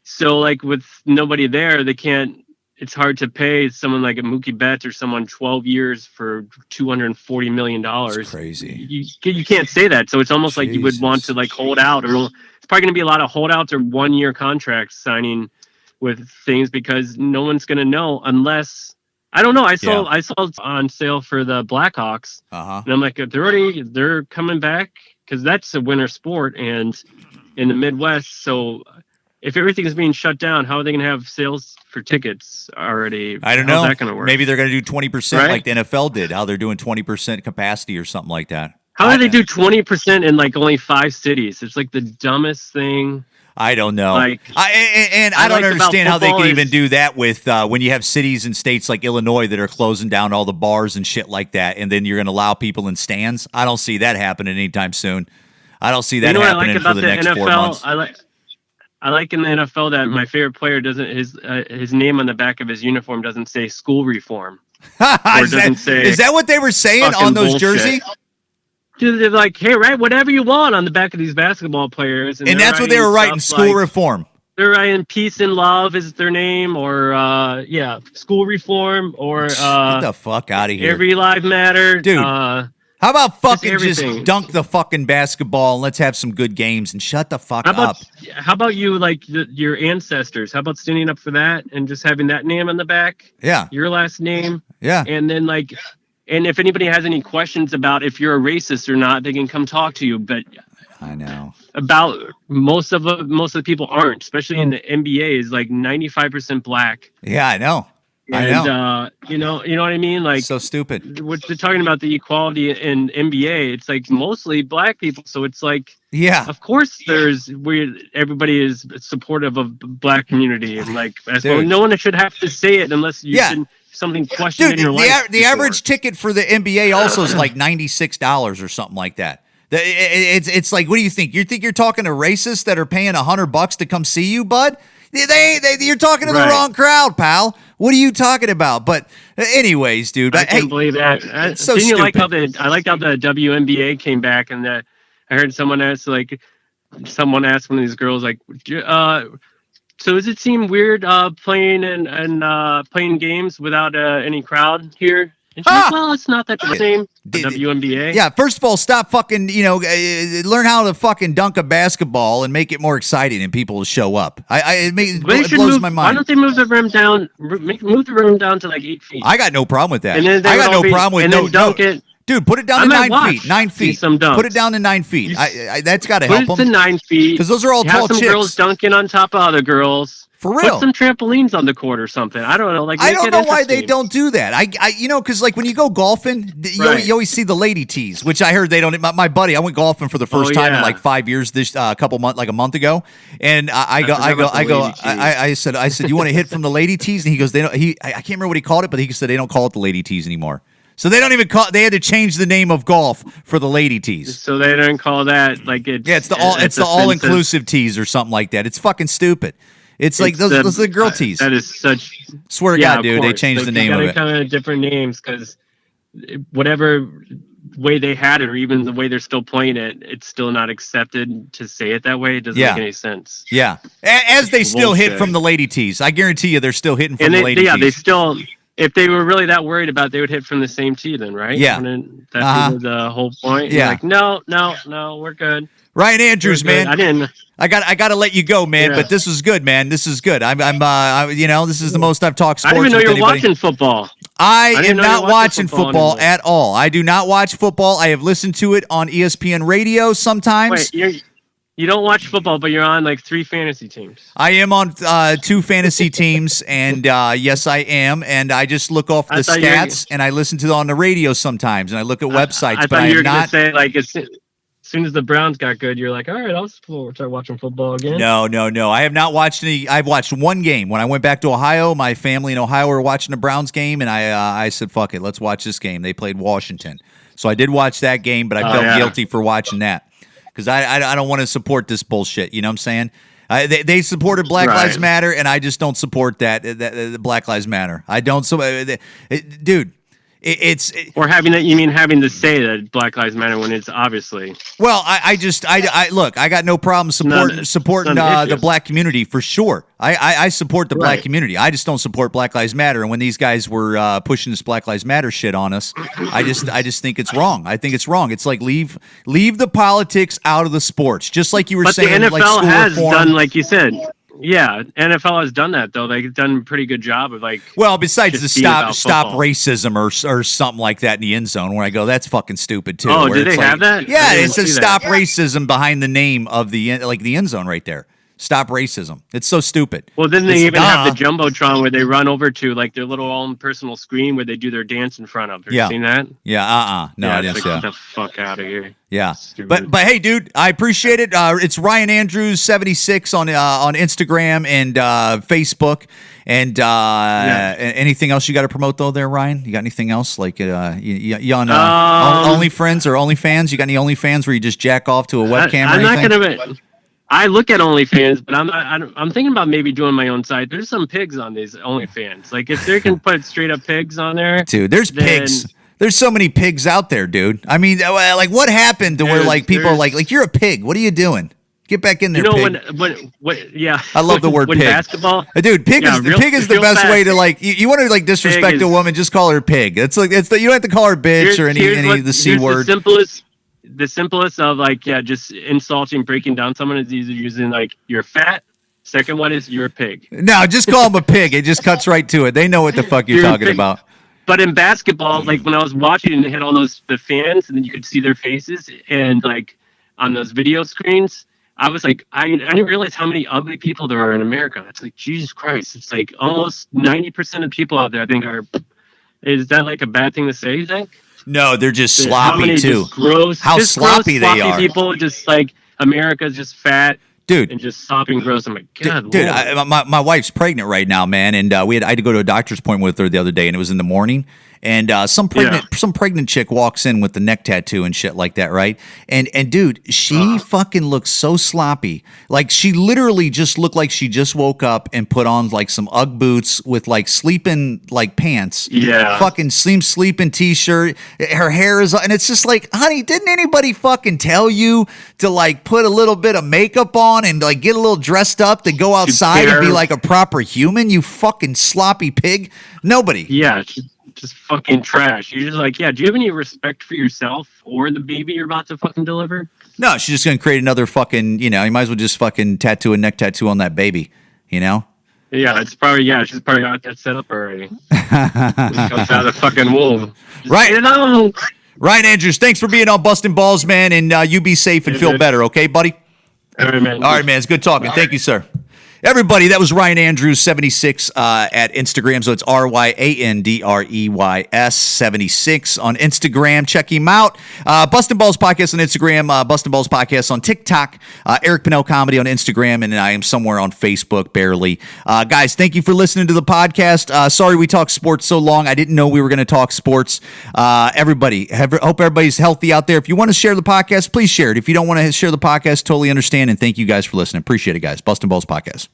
Speaker 6: So like with nobody there, they can't. It's hard to pay someone like a Mookie Betts or someone 12 years for $240 million.
Speaker 5: It's crazy.
Speaker 6: You can't say that. So it's almost like you would want to like hold out, or it's probably going to be a lot of holdouts or 1-year contracts signing with things because no one's going to know unless I don't know. I saw it on sale for the Blackhawks, and I'm like, they're coming back because that's a winter sport and in the Midwest. So if everything's being shut down, how are they going to have sales for tickets already?
Speaker 5: I don't know.
Speaker 6: How's that going to work?
Speaker 5: Maybe they're going to do 20%
Speaker 6: Right?
Speaker 5: like the NFL did. How they're doing 20% capacity or something like that.
Speaker 6: How do they do 20% in like only 5 cities? It's like the dumbest thing.
Speaker 5: I don't know.
Speaker 6: Like,
Speaker 5: I don't
Speaker 6: like
Speaker 5: understand how they
Speaker 6: about
Speaker 5: can
Speaker 6: football
Speaker 5: even do that with when you have cities and states like Illinois that are closing down all the bars and shit like that, and then you're going to allow people in stands. I don't see that happening anytime soon. I don't see that happening for the next
Speaker 6: NFL?
Speaker 5: 4 months.
Speaker 6: I like in the NFL that my favorite player doesn't his name on the back of his uniform doesn't say school reform.
Speaker 5: Is that what they were saying on those
Speaker 6: bullshit.
Speaker 5: jerseys?
Speaker 6: Dude, they're like, hey, write whatever you want on the back of these basketball players.
Speaker 5: And that's what they were writing, school reform.
Speaker 6: They're writing peace and love is their name, or school reform, or
Speaker 5: get the fuck out of here.
Speaker 6: Every life matter.
Speaker 5: Dude, how about fucking just
Speaker 6: everything.
Speaker 5: dunk the fucking basketball and let's have some good games and shut the fuck up.
Speaker 6: How about you, like your ancestors? How about standing up for that and just having that name on the back?
Speaker 5: Yeah.
Speaker 6: Your last name.
Speaker 5: Yeah.
Speaker 6: And then and if anybody has any questions about if you're a racist or not, they can come talk to you. But
Speaker 5: I know
Speaker 6: about most of the people aren't, especially in the NBA, is like 95% black.
Speaker 5: Yeah, I know.
Speaker 6: And you know what I mean? Like,
Speaker 5: so stupid.
Speaker 6: What they're talking about, the equality in NBA, it's like mostly black people. So it's like,
Speaker 5: yeah,
Speaker 6: of course everybody is supportive of black community, and like, no one should have to say it unless you should something questioned in your life.
Speaker 5: The average ticket for the NBA also is like $96 or something like that. It's like, what do you think? You think you're talking to racists that are paying $100 to come see you, bud? You're talking to the wrong crowd, pal. What are you talking about? But anyways, dude,
Speaker 6: I can't believe that.
Speaker 5: It's so
Speaker 6: Didn't you
Speaker 5: stupid.
Speaker 6: I liked how the WNBA came back, and I heard someone asked one of these girls like, so does it seem weird playing and playing games without any crowd here? And she's like, well, it's not that the same. The WNBA.
Speaker 5: Yeah, first of all, stop fucking, learn how to fucking dunk a basketball and make it more exciting and people will show up. It blows my mind.
Speaker 6: Why don't they move the rim down? Move the rim down to like 8 feet.
Speaker 5: I got no problem with that.
Speaker 6: And then
Speaker 5: I got no problem with
Speaker 6: then dunk it.
Speaker 5: Dude, put it down to 9 feet. 9 feet.
Speaker 6: Some dunks.
Speaker 5: Put it down to 9 feet. That's got to help them.
Speaker 6: Put it to 9 feet.
Speaker 5: Because those are all tall
Speaker 6: some
Speaker 5: chicks.
Speaker 6: Girls dunking on top of other girls.
Speaker 5: For real.
Speaker 6: Put some trampolines on the court or something. I don't know. Like,
Speaker 5: I don't know why they don't do that. Because like when you go golfing, you always see the lady tees, which I heard they don't. My buddy, I went golfing for the first time in like 5 years. This a month ago, and I said, you want to hit from the lady tees? And he goes, they don't. I can't remember what he called it, but he said they don't call it the lady tees anymore. So they don't even call. They had to change the name of golf for the lady tees.
Speaker 6: So they don't call that like it's.
Speaker 5: Yeah, it's the all inclusive tees or something like that. It's fucking stupid. It's like those are the girl tees.
Speaker 6: That is such.
Speaker 5: Swear to God, dude, they changed the name of it.
Speaker 6: Kind of different names because whatever way they had it, or even the way they're still playing it, it's still not accepted to say it that way. It doesn't make any sense.
Speaker 5: Yeah, as they still hit from the lady tees. I guarantee you, they're still hitting from the lady tees.
Speaker 6: Yeah, they still. If they were really that worried about it, they would hit from the same tee then, right?
Speaker 5: Yeah.
Speaker 6: That's the whole point.
Speaker 5: Yeah.
Speaker 6: Like, no, we're good.
Speaker 5: Ryan Andrews, man.
Speaker 6: I
Speaker 5: got to let you go, man. Yeah. But this was good, man. This is good. This is the most I've talked sports.
Speaker 6: I didn't even know you were
Speaker 5: anybody.
Speaker 6: watching football.
Speaker 5: I am not watching football at all. I do not watch football. I have listened to it on ESPN radio sometimes.
Speaker 6: Wait, you don't watch football, but you're on like 3 fantasy teams.
Speaker 5: I am on 2 fantasy teams, and yes, I am. And I just look off the stats, and I listen to it on the radio sometimes, and I look at websites.
Speaker 6: I thought you were going to say like as soon as the Browns got good, you're like, all right, I'll start watching football again.
Speaker 5: No. I have not watched any. I've watched one game. When I went back to Ohio, my family in Ohio were watching the Browns game, and I said, fuck it, let's watch this game. They played Washington. So I did watch that game, but I felt guilty for watching that because I don't want to support this bullshit. You know what I'm saying? They supported Black Lives Matter, and I just don't support that Black Lives Matter. I don't. Dude.
Speaker 6: Or having that, you mean having to say that Black Lives Matter when it's obviously.
Speaker 5: Well, I look, I got no problem supporting the black community for sure. I support the black community. I just don't support Black Lives Matter. And when these guys were pushing this Black Lives Matter shit on us, I just think it's wrong. I think it's wrong. It's like leave the politics out of the sports, just like you were saying.
Speaker 6: But the NFL
Speaker 5: like school
Speaker 6: has
Speaker 5: reform.
Speaker 6: done, like you said. Yeah, NFL has done that though. They've done a pretty good job of like.
Speaker 5: Well, besides the stop racism or something like that in the end zone, where I go, that's fucking stupid too.
Speaker 6: Oh, did they have that?
Speaker 5: Yeah, it says stop racism behind the name of the end zone right there. Stop racism. It's so stupid.
Speaker 6: Well, then they even have the Jumbotron where they run over to like their little own personal screen where they do their dance in front of. Have you seen that?
Speaker 5: Yeah, no, I didn't see that.
Speaker 6: Get the fuck out of here.
Speaker 5: Yeah, but hey, dude, I appreciate it. It's Ryan Andrews 76 on Instagram and Facebook. And anything else you got to promote though, there, Ryan? You got anything else like you on OnlyFriends or OnlyFans? You got any OnlyFans where you just jack off to a webcam?
Speaker 6: I'm not gonna. I look at OnlyFans, but I'm thinking about maybe doing my own site. There's some pigs on these OnlyFans. Like if they can put straight up pigs on there,
Speaker 5: dude. There's pigs. There's so many pigs out there, dude. I mean, like what happened to where like people are like you're a pig. What are you doing? Get back in there, pig.
Speaker 6: Yeah.
Speaker 5: I love the word pig.
Speaker 6: Basketball,
Speaker 5: dude. Pig is the best way to like. You want to like disrespect a woman, just call her pig. It's like you don't have to call her bitch or any of the c word.
Speaker 6: The simplest of like just insulting, breaking down someone is either using like you're fat. Second one is you're a pig.
Speaker 5: No, just call them a pig. It just cuts right to it. They know what the fuck you're talking about.
Speaker 6: But in basketball, like when I was watching and they had all the fans and then you could see their faces and like on those video screens, I was like, I didn't realize how many ugly people there are in America. It's like, Jesus Christ. It's like almost 90% of people out there, I think is that like a bad thing to say, you think?
Speaker 5: No, they're just sloppy too. How sloppy they are.
Speaker 6: People just like America's just fat,
Speaker 5: dude,
Speaker 6: and just sloppy and gross. I'm like, God,
Speaker 5: dude. My wife's I right now, man, and I had to go to a doctor's appointment with her the other day, and it was in the morning. And some pregnant chick walks in with the neck tattoo and shit like that, right? And dude, she fucking looks so sloppy. Like she literally just looked like she just woke up and put on like some UGG boots with like sleeping like pants.
Speaker 6: Yeah.
Speaker 5: Fucking sleeping t-shirt. Her hair is, and it's just like, honey, didn't anybody fucking tell you to like put a little bit of makeup on and like get a little dressed up to go outside and be like a proper human? You fucking sloppy pig. Nobody.
Speaker 6: Yeah. Just fucking trash. You're just like, yeah, do you have any respect for yourself or the baby you're about to fucking deliver?
Speaker 5: No, she's just going to create another fucking, you might as well just fucking tattoo a neck tattoo on that baby,
Speaker 6: Yeah, she's probably got that set up already. It comes out of the fucking womb.
Speaker 5: Right. Ryan Andrews, thanks for being on Busting Balls, man, and you be safe and feel better, okay, buddy?
Speaker 6: All right, man.
Speaker 5: All right, man. It's good talking. Thank you, sir. Everybody, that was Ryan Andrews 76 at Instagram. So it's RyanDreys 76 on Instagram. Check him out. Bustin' Balls Podcast on Instagram. Bustin' Balls Podcast on TikTok. Eric Pennell Comedy on Instagram. And I am somewhere on Facebook, barely. Guys, thank you for listening to the podcast. Sorry we talked sports so long. I didn't know we were going to talk sports. Everybody, hope everybody's healthy out there. If you want to share the podcast, please share it. If you don't want to share the podcast, totally understand. And thank you guys for listening. Appreciate it, guys. Bustin' Balls Podcast.